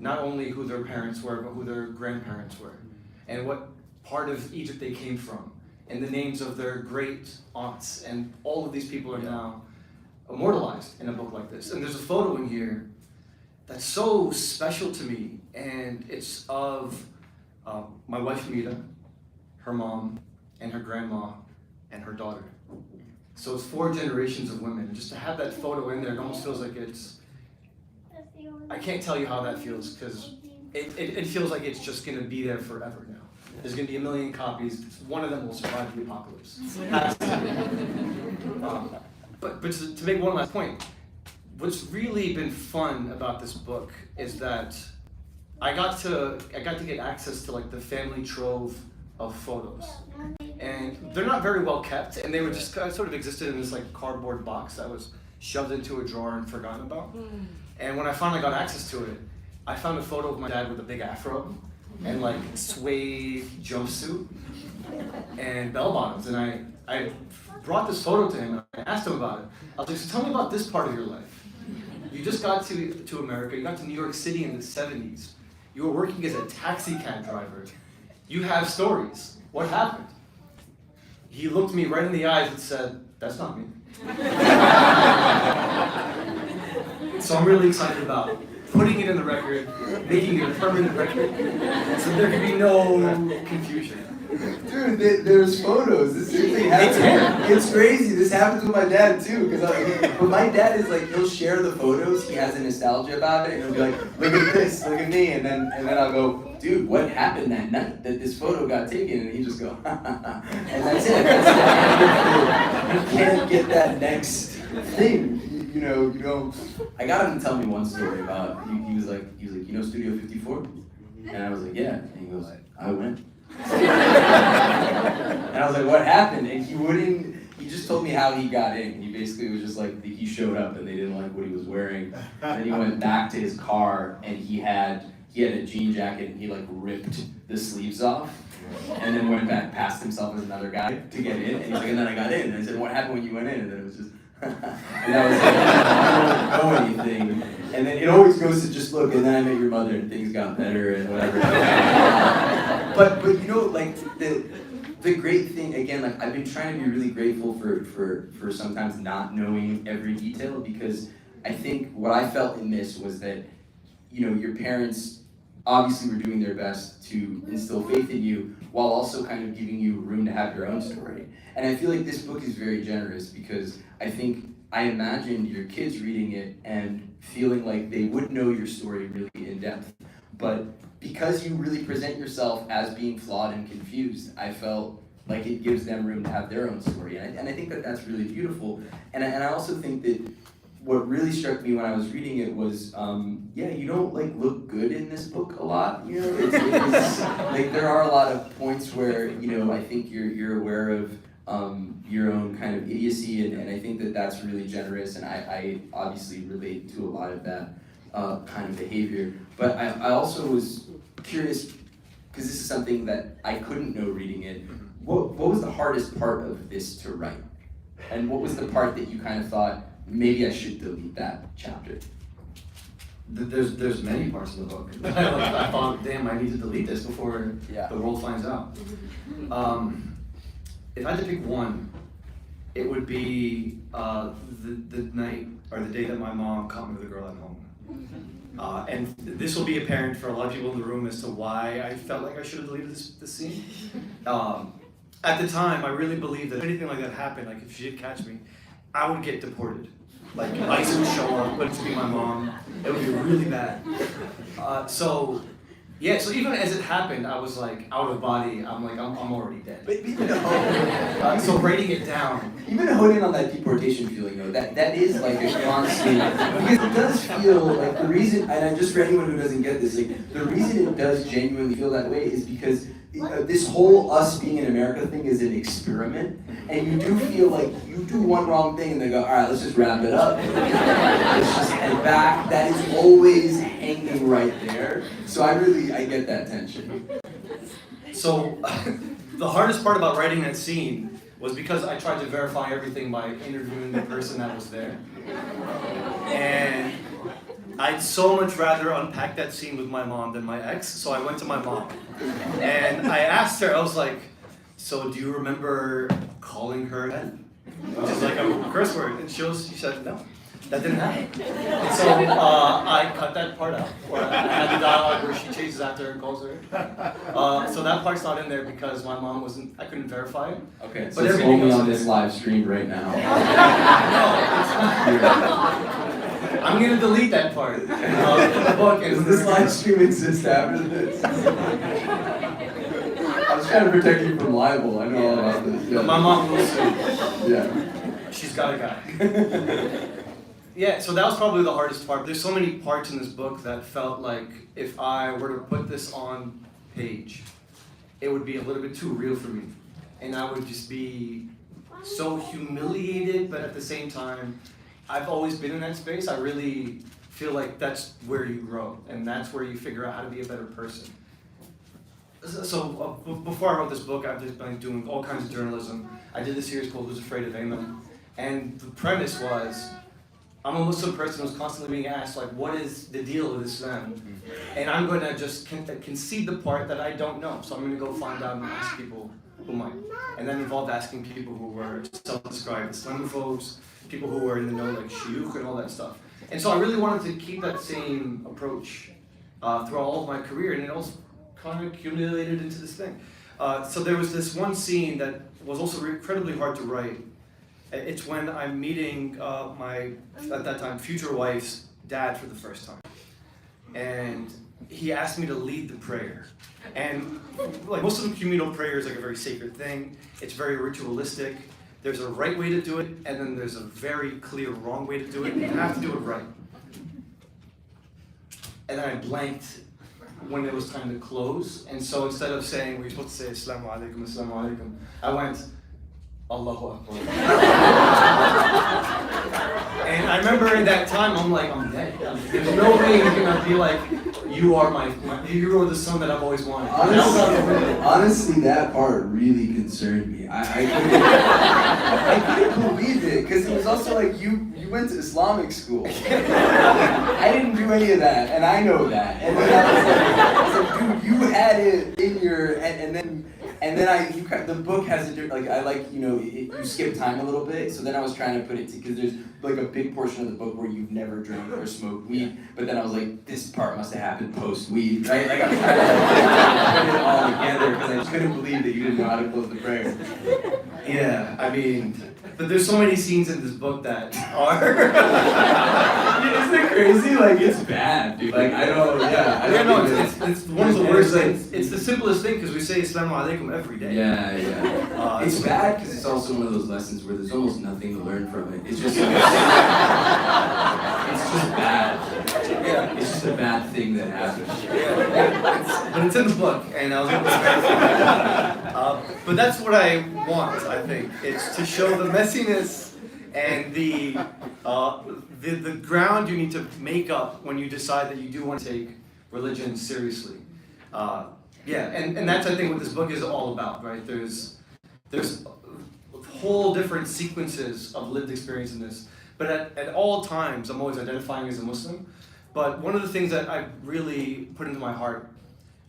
not only who their parents were, but who their grandparents were, and what part of Egypt they came from, and the names of their great aunts. And all of these people are now immortalized in a book like this. And there's a photo in here that's so special to me, and it's of my wife Mita, her mom, and her grandma, and her daughter. So it's 4 generations of women, and just to have that photo in there, it almost feels like it's, I can't tell you how that feels, because it feels like it's just going to be there forever now. There's going to be 1 million copies. One of them will survive the apocalypse. But to make one last point, what's really been fun about this book is that I got to get access to like the family trove of photos, and they're not very well kept, and they were just sort of existed in this like cardboard box that was shoved into a drawer and forgotten about. And when I finally got access to it, I found a photo of my dad with a big afro and like suede jumpsuit and bell bottoms, and I brought this photo to him and I asked him about it. I was like, so tell me about this part of your life. You just got to America, you got to New York City in the 70s. You were working as a taxi cab driver. You have stories. What happened? He looked me right in the eyes and said, that's not me. So So I'm really excited about putting it in the record, making it a permanent record, so there can be no confusion. Dude, there's photos. This seriously happens. It's crazy. This happens with my dad too. But my dad is like, he'll share the photos. He has a nostalgia about it, and he'll be like, "Look at this, look at me," and then I'll go, "Dude, what happened that night that this photo got taken?" And he just go, "Ha ha ha," and that's it. That's the end of it. You can't get that next thing. You know, you don't. I got him to tell me one story about. He was like, "You know Studio 54?" And I was like, "Yeah." And he goes, "I went." And I was like, "What happened?" And he just told me how he got in. He basically was just like, he showed up and they didn't like what he was wearing. And then he went back to his car and he had a jean jacket and he like ripped the sleeves off. And then went back, passed himself as another guy to get in. And he's like, "And then I got in." And I said, "What happened when you went in?" And then it was just, and I was like, "I don't know anything." And then it always goes to just look, and then I met your mother and things got better and whatever. But you know, like the great thing, again, like I've been trying to be really grateful for sometimes not knowing every detail, because I think what I felt in this was that, you know, your parents obviously were doing their best to instill faith in you while also kind of giving you room to have your own story. And I feel like this book is very generous because I imagined your kids reading it and feeling like they would know your story really in depth. But because you really present yourself as being flawed and confused, I felt like it gives them room to have their own story. And I think that that's really beautiful. And I also think that what really struck me when I was reading it was, you don't like look good in this book a lot. You know, it's like there are a lot of points where, you know, I think you're aware of your own kind of idiocy, and I think that that's really generous, and I obviously relate to a lot of that kind of behavior. But I also was curious, because this is something that I couldn't know reading it, what was the hardest part of this to write? And what was the part that you kind of thought, maybe I should delete that chapter? There's many parts of the book. I thought, damn, I need to delete this before the world finds out. If I had to pick one, it would be the night or the day that my mom caught me with a girl at home. And this will be apparent for a lot of people in the room as to why I felt like I should have deleted this scene. At the time, I really believed that if anything like that happened, like if she did catch me, I would get deported. Like ICE would show up, but to be my mom, it would be really bad. So even as it happened, I was like out of body. I'm already dead. But even so writing it down. Even honing in on that deportation feeling, though, that is like a constant, because it does feel like the reason, and just for anyone who doesn't get this, like the reason it does genuinely feel that way is because this whole us being in America thing is an experiment, and you do feel like you do one wrong thing and they go, "All right, let's just wrap it up. Let's just head back." That is always hanging right there. So I get that tension. So the hardest part about writing that scene was because I tried to verify everything by interviewing the person that was there. And I'd so much rather unpack that scene with my mom than my ex, so I went to my mom. And I asked her, I was like, "So do you remember calling her then?" Which is like a curse word. And she said, "No, that didn't happen." And so I cut that part out. Where I had the dialogue where she chases after her and calls her. So that part's not in there because my mom I couldn't verify it. Okay, so but it's everything only else on this live stream right now. No, it's not. I'm gonna delete that part of the book. Does this live stream exist after this? I was trying to protect you from libel. I know all about this. Yeah. My mom will sue. Yeah. She's got a guy. Yeah, so that was probably the hardest part. There's so many parts in this book that felt like if I were to put this on page, it would be a little bit too real for me. And I would just be so humiliated, but at the same time, I've always been in that space. I really feel like that's where you grow, and that's where you figure out how to be a better person. So before I wrote this book, I've just been doing all kinds of journalism. I did this series called Who's Afraid of Aymann? And the premise was, I'm a Muslim person who's constantly being asked, like, what is the deal with Islam? And I'm going to just concede the part that I don't know. So I'm going to go find out and ask people who might. And that involved asking people who were self-described Islamophobes, people who were in the know, like shuyukh and all that stuff. And so I really wanted to keep that same approach throughout all of my career, and it also kind of accumulated into this thing. So there was this one scene that was also incredibly hard to write. It's when I'm meeting my, at that time, future wife's dad for the first time. And he asked me to lead the prayer. And like most of the communal prayer is like a very sacred thing. It's very ritualistic. There's a right way to do it, and then there's a very clear wrong way to do it. You have to do it right. And then I blanked when it was time to close. And so instead of saying, we're supposed to say, Assalamu alaikum, Assalamu alaikum, I went, Allahu Akbar. And I remember at that time, I'm like, I'm dead. There's no way you're gonna be like, you are you are the son that I've always wanted. Honestly, that part really concerned me. I couldn't believe it, because it was also like, you went to Islamic school. I didn't do any of that, and I know that. And then I was like, dude, you had it in your, and then the book has a different, you skip time a little bit, so then I was trying to put it because there's like a big portion of the book where you've never drank or smoked weed, but then I was like, this part must have happened post-weed, right? Like, I'm trying to put it all together because I couldn't believe that you didn't know how to close the prayer. Yeah, I mean, but there's so many scenes in this book that are... Isn't it crazy? Like, it's bad, dude. Like, I don't know, it's one of the worst things. It's the simplest thing, because we say Assalamu alaikum every day. Yeah. It's bad because it's also one of those lessons where there's almost nothing to learn from it. It's just bad. Yeah. It's just a bad thing that happens. But it's in the book, and I was able to but that's what I want, I think. It's to show the messiness and the ground you need to make up when you decide that you do want to take religion seriously. And that's, I think, what this book is all about, right? There's whole different sequences of lived experience in this, but at all times, I'm always identifying as a Muslim. But one of the things that I really put into my heart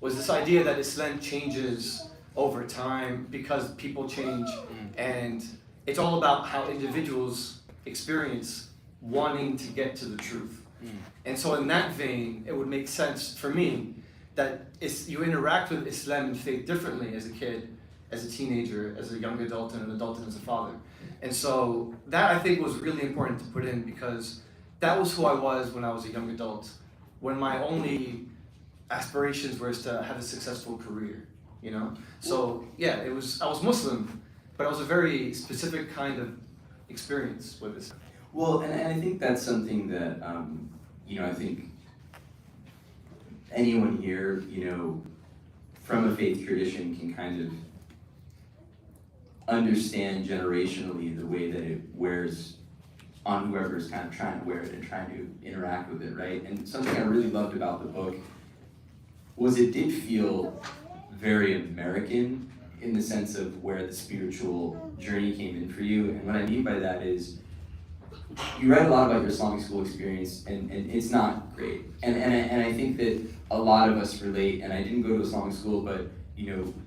was this idea that Islam changes over time because people change, and it's all about how individuals experience wanting to get to the truth. And so in that vein, it would make sense for me that you interact with Islam and faith differently as a kid, as a teenager, as a young adult, and an adult, and as a father. And so that, I think, was really important to put in, because that was who I was when I was a young adult, when my only aspirations were to have a successful career, you know? So yeah, I was Muslim, but it was a very specific kind of experience with this. Well, and I think that's something that, I think anyone here, from a faith tradition can kind of understand generationally the way that it wears on whoever's kind of trying to wear it and trying to interact with it, right? And something I really loved about the book was it did feel very American in the sense of where the spiritual journey came in for you. And what I mean by that is, you read a lot about your Islamic school experience, and it's not great. And I think that a lot of us relate, and I didn't go to Islamic school, but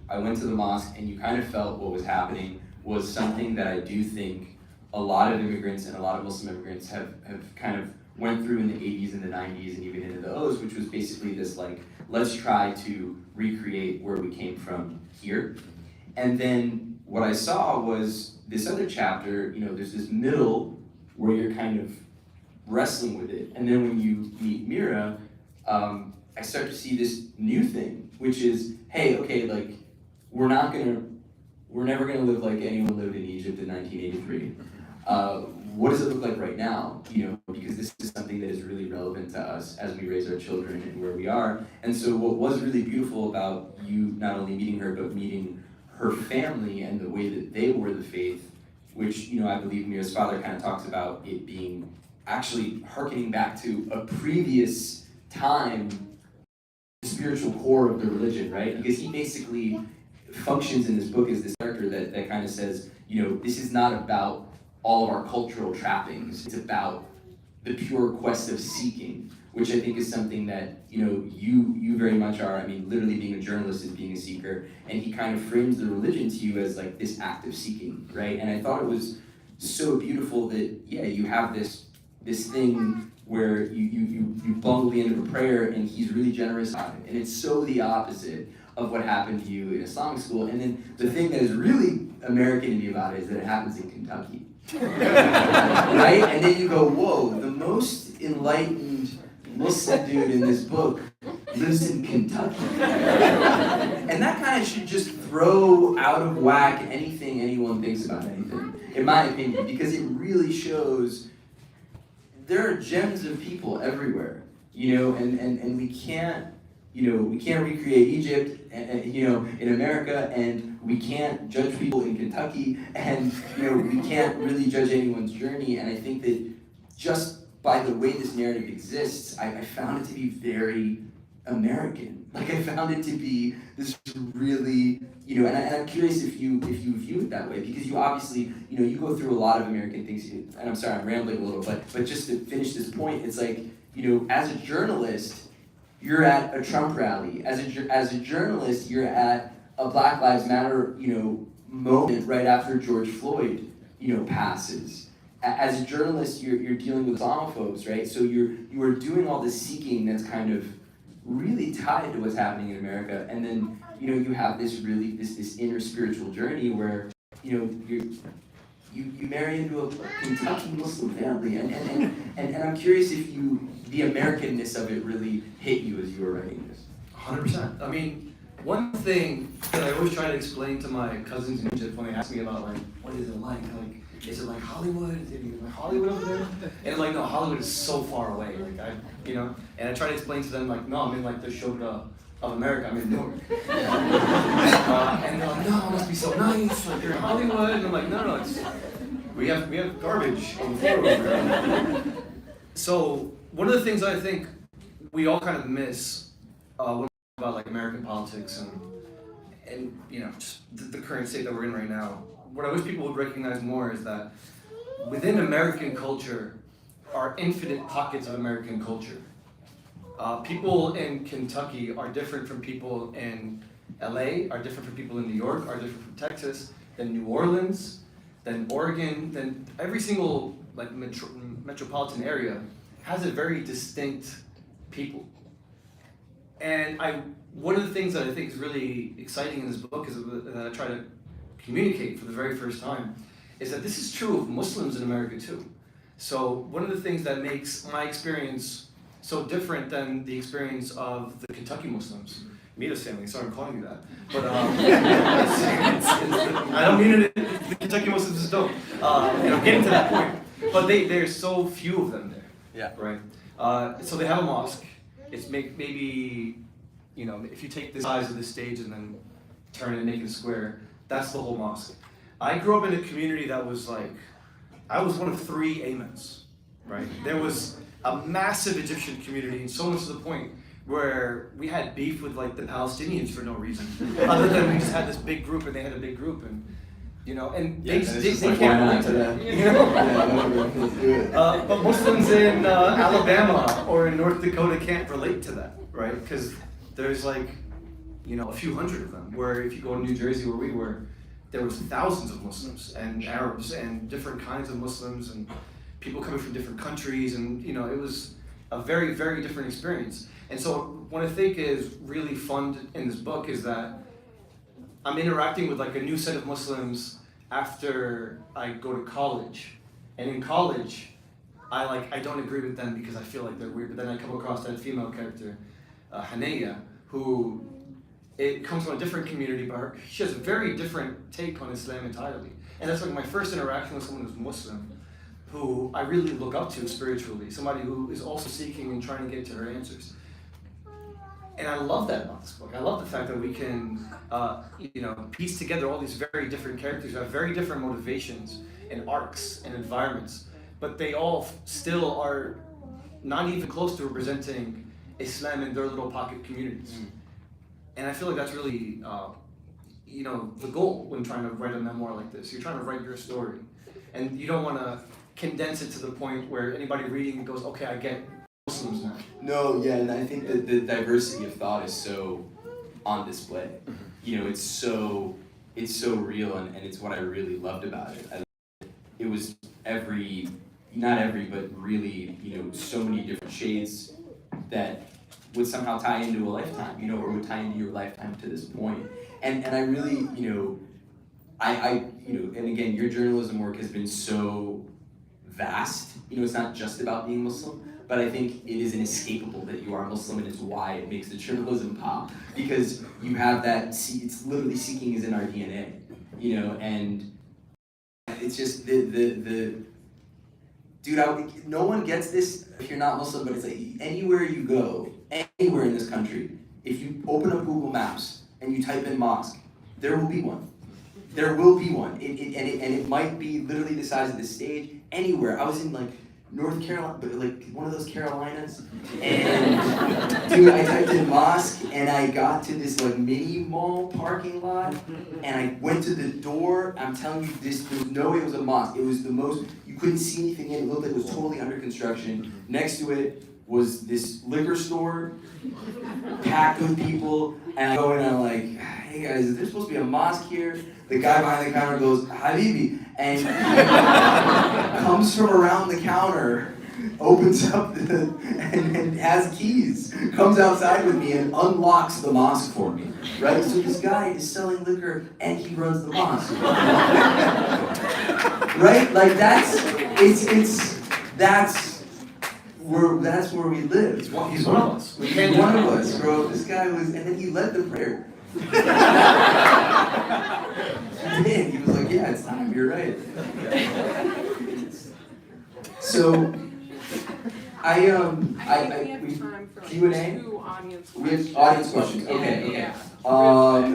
I went to the mosque, and you kind of felt what was happening was something that I do think a lot of immigrants and a lot of Muslim immigrants have kind of went through in the 80s and the 90s and even into the O's, which was basically this like, let's try to recreate where we came from here. And then what I saw was this other chapter, there's this middle where you're kind of wrestling with it. And then when you meet Mira, I start to see this new thing, which is, hey, okay, like, we're never gonna live like anyone lived in Egypt in 1983. What does it look like right now? Because this is something that is really relevant to us as we raise our children and where we are. And so what was really beautiful about you not only meeting her, but meeting her family and the way that they were the faith, which, I believe Mira's father kind of talks about it being actually hearkening back to a previous time, the spiritual core of the religion, right? Because he basically functions in this book as this character that kind of says, this is not about all of our cultural trappings. It's about the pure quest of seeking, which I think is something that, you very much are. I mean, literally being a journalist is being a seeker, and he kind of frames the religion to you as like this act of seeking, right? And I thought it was so beautiful that, yeah, you have this this thing where you bungle the end of a prayer and he's really generous about it. And it's so the opposite of what happened to you in Islamic school. And then the thing that is really American to me about it is that it happens in Kentucky. Right? And then you go, whoa, the most enlightened Muslim dude in this book lives in Kentucky. And that kind of should just throw out of whack anything anyone thinks about anything, in my opinion, because it really shows there are gems of people everywhere, and we can't, we can't recreate Egypt, in America, and we can't judge people in Kentucky, and, we can't really judge anyone's journey, and I think that just by the way this narrative exists, I found it to be very American. Like, I found it to be this really, and I'm curious if you view it that way, because you obviously, you go through a lot of American things, and I'm sorry, I'm rambling a little, but just to finish this point, it's like, as a journalist, you're at a Trump rally. As a journalist, you're at a Black Lives Matter, moment right after George Floyd, passes. As a journalist, you're dealing with Islamophobes, right? So you are doing all this seeking that's kind of really tied to what's happening in America, and then you have this really this inner spiritual journey where you marry into a Kentucky Muslim family, and I'm curious if the Americanness of it really hit you as you were writing this. 100%. I mean, one thing that I always try to explain to my cousins in Egypt when they ask me about like what is it like is it like Hollywood? Is it like Hollywood over there? And I'm like, no, Hollywood is so far away. Like and I try to explain to them like, no, I'm in like the Shogun of America. I'm in Newark. And they're like, no, it must be so nice. Like you're in Hollywood. And I'm like, no, we have garbage on the floor over there. So one of the things I think we all kind of miss when we talk about like American politics and just the current state that we're in right now. What I wish people would recognize more is that within American culture are infinite pockets of American culture. People in Kentucky are different from people in LA, are different from people in New York, are different from Texas, than New Orleans, than Oregon, than every single like metropolitan area has a very distinct people. And one of the things that I think is really exciting in this book is that I try to communicate for the very first time is that this is true of Muslims in America too. So one of the things that makes my experience so different than the experience of the Kentucky Muslims, Mita's family, sorry I'm calling you that, but I don't mean it, the Kentucky Muslims just don't, getting to that point, but there's so few of them there, Yeah. right? So they have a mosque. It's maybe, if you take the size of this stage and then turn it and make it a square, that's the whole mosque. I grew up in a community that was like, I was one of 3 Aymans, right? There was a massive Egyptian community, and so much to the point where we had beef with like the Palestinians for no reason, other than we just had this big group and they had a big group, and they can't relate to that. But Muslims in Alabama or in North Dakota can't relate to that, right? Because there's like, a few hundred of them. Where if you go to New Jersey, where we were, there was thousands of Muslims and Arabs and different kinds of Muslims and people coming from different countries, and it was a very, very different experience. And so what I think is really fun in this book is that I'm interacting with like a new set of Muslims after I go to college. And in college, I don't agree with them because I feel like they're weird, but then I come across that female character, Hanaya, who it comes from a different community, but she has a very different take on Islam entirely. And that's like my first interaction with someone who's Muslim, who I really look up to spiritually, somebody who is also seeking and trying to get to her answers. And I love that about this book. I love the fact that we can, piece together all these very different characters who have very different motivations and arcs and environments, but they all still are not even close to representing Islam in their little pocket communities. And I feel like that's really, the goal when trying to write a memoir like this. You're trying to write your story, and you don't want to condense it to the point where anybody reading it goes, okay, I get Muslims now. No, yeah, and I think that the diversity of thought is so on display. It's so real, and it's what I really loved about it. It was every not every, but really, so many different shades that would somehow tie into a lifetime, or would tie into your lifetime to this point. And I really, and again, your journalism work has been so vast. It's not just about being Muslim, but I think it is inescapable that you are Muslim, and it's why it makes the journalism pop, because you have that. It's literally seeking is in our DNA, and it's just the dude. No one gets this if you're not Muslim, but it's like anywhere you go, anywhere in this country, if you open up Google Maps and you type in mosque, there will be one. There will be one, and it might be literally the size of the stage. Anywhere. I was in like North Carolina, but like one of those Carolinas, and dude, I typed in mosque, and I got to this like mini mall parking lot, and I went to the door. I'm telling you, there was no way it was a mosque. It was the most. You couldn't see anything in it. It looked like it was totally under construction. Next to it was this liquor store, packed with people, and I go in and I'm like, hey guys, is there supposed to be a mosque here? The guy behind the counter goes, Habibi, and comes from around the counter, opens up and has keys, comes outside with me and unlocks the mosque for me, right? So this guy is selling liquor and he runs the mosque. Right? Like that's where we live. He's one of us. He's one of us, bro. This guy was, and then he led the prayer. He was like, yeah, it's time, you're right. So, I think we have time for Q&A? 2 audience questions. We have audience questions, okay. Yeah.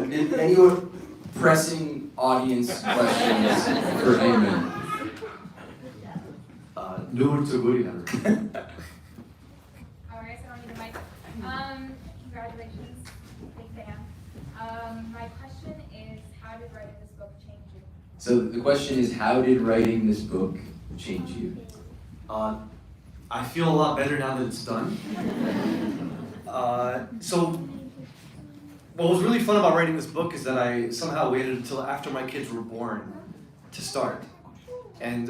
Did anyone pressing audience questions for Aymann? Nur to Guri. Alright, so I don't need the mic. Congratulations, big fan. My question is, how did writing this book change you? So the question is, how did writing this book change you? I feel a lot better now that it's done. So what was really fun about writing this book is that I somehow waited until after my kids were born to start. And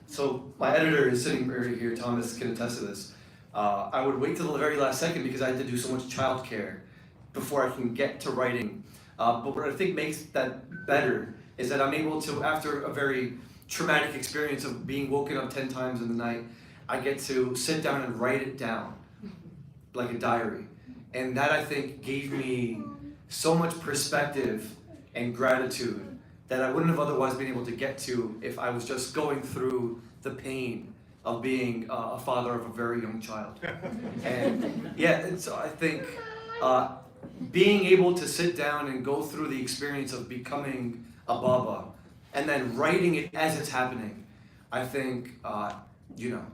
so my editor is sitting right here, Thomas can attest to this. I would wait till the very last second because I had to do so much childcare before I can get to writing. But what I think makes that better is that I'm able to, after a very traumatic experience of being woken up 10 times in the night, I get to sit down and write it down like a diary. And that, I think, gave me so much perspective and gratitude that I wouldn't have otherwise been able to get to if I was just going through the pain of being a father of a very young child. And yeah, and so I think being able to sit down and go through the experience of becoming a baba and then writing it as it's happening, I think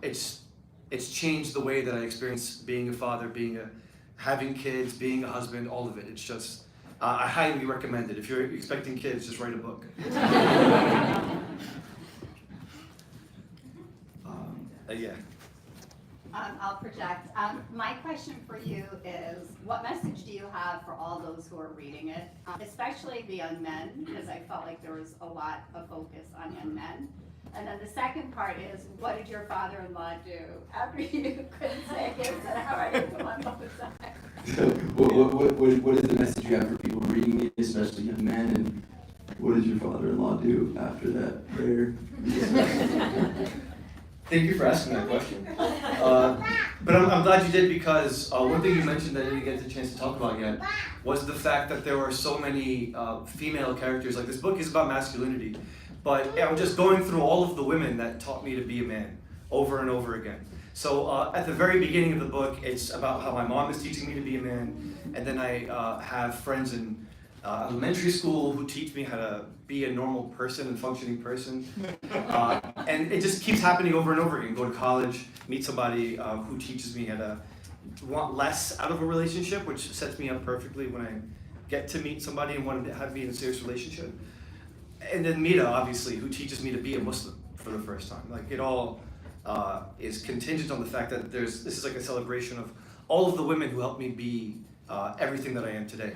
it's changed the way that I experience being a father, having kids, being a husband, all of it. It's just, I highly recommend it. If you're expecting kids, just write a book. Yeah. I'll project. My question for you is, what message do you have for all those who are reading it, especially the young men, because I felt like there was a lot of focus on young men. And then the second part is, what did your father-in-law do after you couldn't say it? And how are you doing all the time? So, what is the message you have for people reading it, especially young men, and what did your father-in-law do after that prayer? Thank you for asking that question. But I'm glad you did, because one thing you mentioned that I didn't get the chance to talk about yet was the fact that there were so many female characters. Like, this book is about masculinity, but I'm just going through all of the women that taught me to be a man over and over again. So at the very beginning of the book, it's about how my mom is teaching me to be a man, and then I have friends in elementary school who teach me how to be a normal person and functioning person. And it just keeps happening over and over again. Go to college, meet somebody who teaches me how to want less out of a relationship, which sets me up perfectly when I get to meet somebody and want to have me in a serious relationship. And then Mita, obviously, who teaches me to be a Muslim for the first time. Like, it all is contingent on the fact that this is like a celebration of all of the women who helped me be everything that I am today.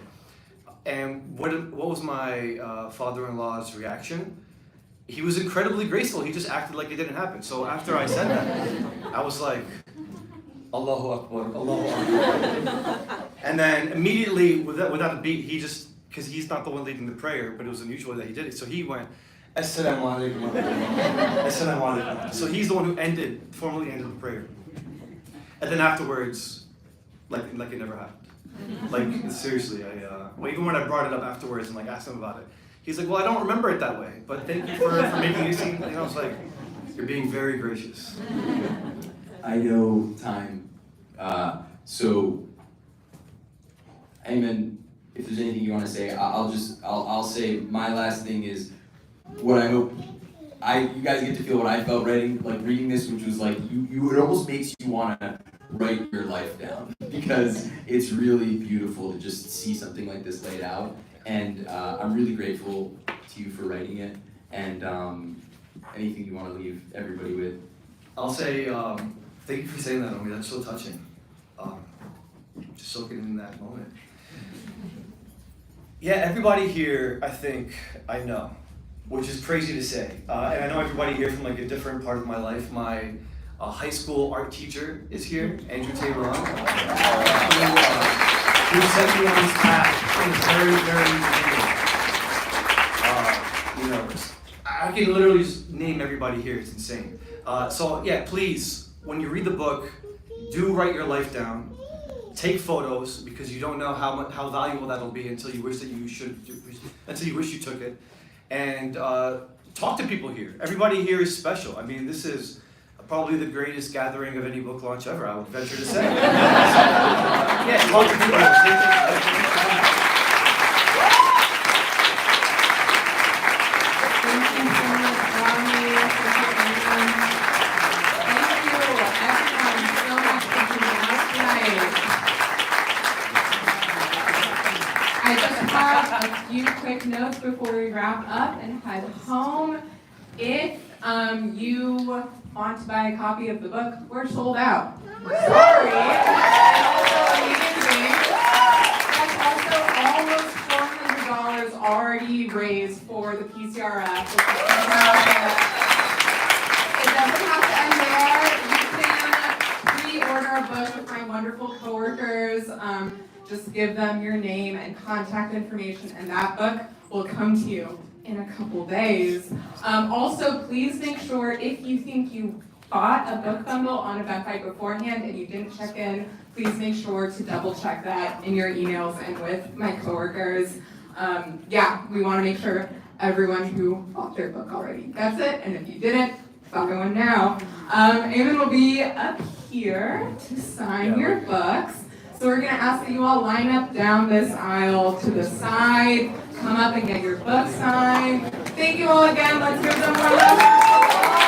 And what was my father-in-law's reaction? he was incredibly graceful. He just acted like it didn't happen. So after I said that, I was like, Allahu Akbar, Allahu Akbar. And then immediately, without a beat, he just, because he's not the one leading the prayer, but it was unusual that he did it. So he went, Assalamu alaikum. Assalamu alaikum. So he's the one who formally ended the prayer. And then afterwards, like it never happened. Like, seriously, well, even when I brought it up afterwards and like asked him about it, he's like, well, I don't remember it that way, but thank you for making it seem, I was like, you're being very gracious. I know time. So, Aymann, if there's anything you want to say, I'll say my last thing is what I hope you guys get to feel what I felt reading this, which was like it almost makes you want to write your life down, because it's really beautiful to just see something like this laid out, and I'm really grateful to you for writing it. And anything you want to leave everybody with? I'll say thank you for saying that, Ramy. That's so touching. Just soaking in that moment. Yeah, everybody here, I think I know, which is crazy to say. And I know everybody here from like a different part of my life. My high school art teacher is here, Andrew Taylor, who set me on this path in a very, very beginning. I can literally just name everybody here. It's insane. So yeah, please, when you read the book, do write your life down. Take photos, because you don't know how valuable that'll be until you wish you took it. And talk to people here. Everybody here is special. I mean, this is probably the greatest gathering of any book launch ever, I would venture to say. Yeah, talk to people. A few quick notes before we wrap up and head home. If you want to buy a copy of the book, we're sold out. Sorry. That's also almost $400 already raised for the PCRF. It doesn't have to end there. You can pre-order a book with my wonderful coworkers. Just give them your name and contact information, and that book will come to you in a couple days. Also, please make sure, if you think you bought a book bundle on Eventbrite beforehand and you didn't check in, please make sure to double check that in your emails and with my coworkers. Yeah, we want to make sure everyone who bought their book already gets it, and if you didn't, buy one now. Aymann will be up here to sign your books. So we're going to ask that you all line up down this aisle to the side, come up and get your book signed. Thank you all again. Let's give them one last round of applause.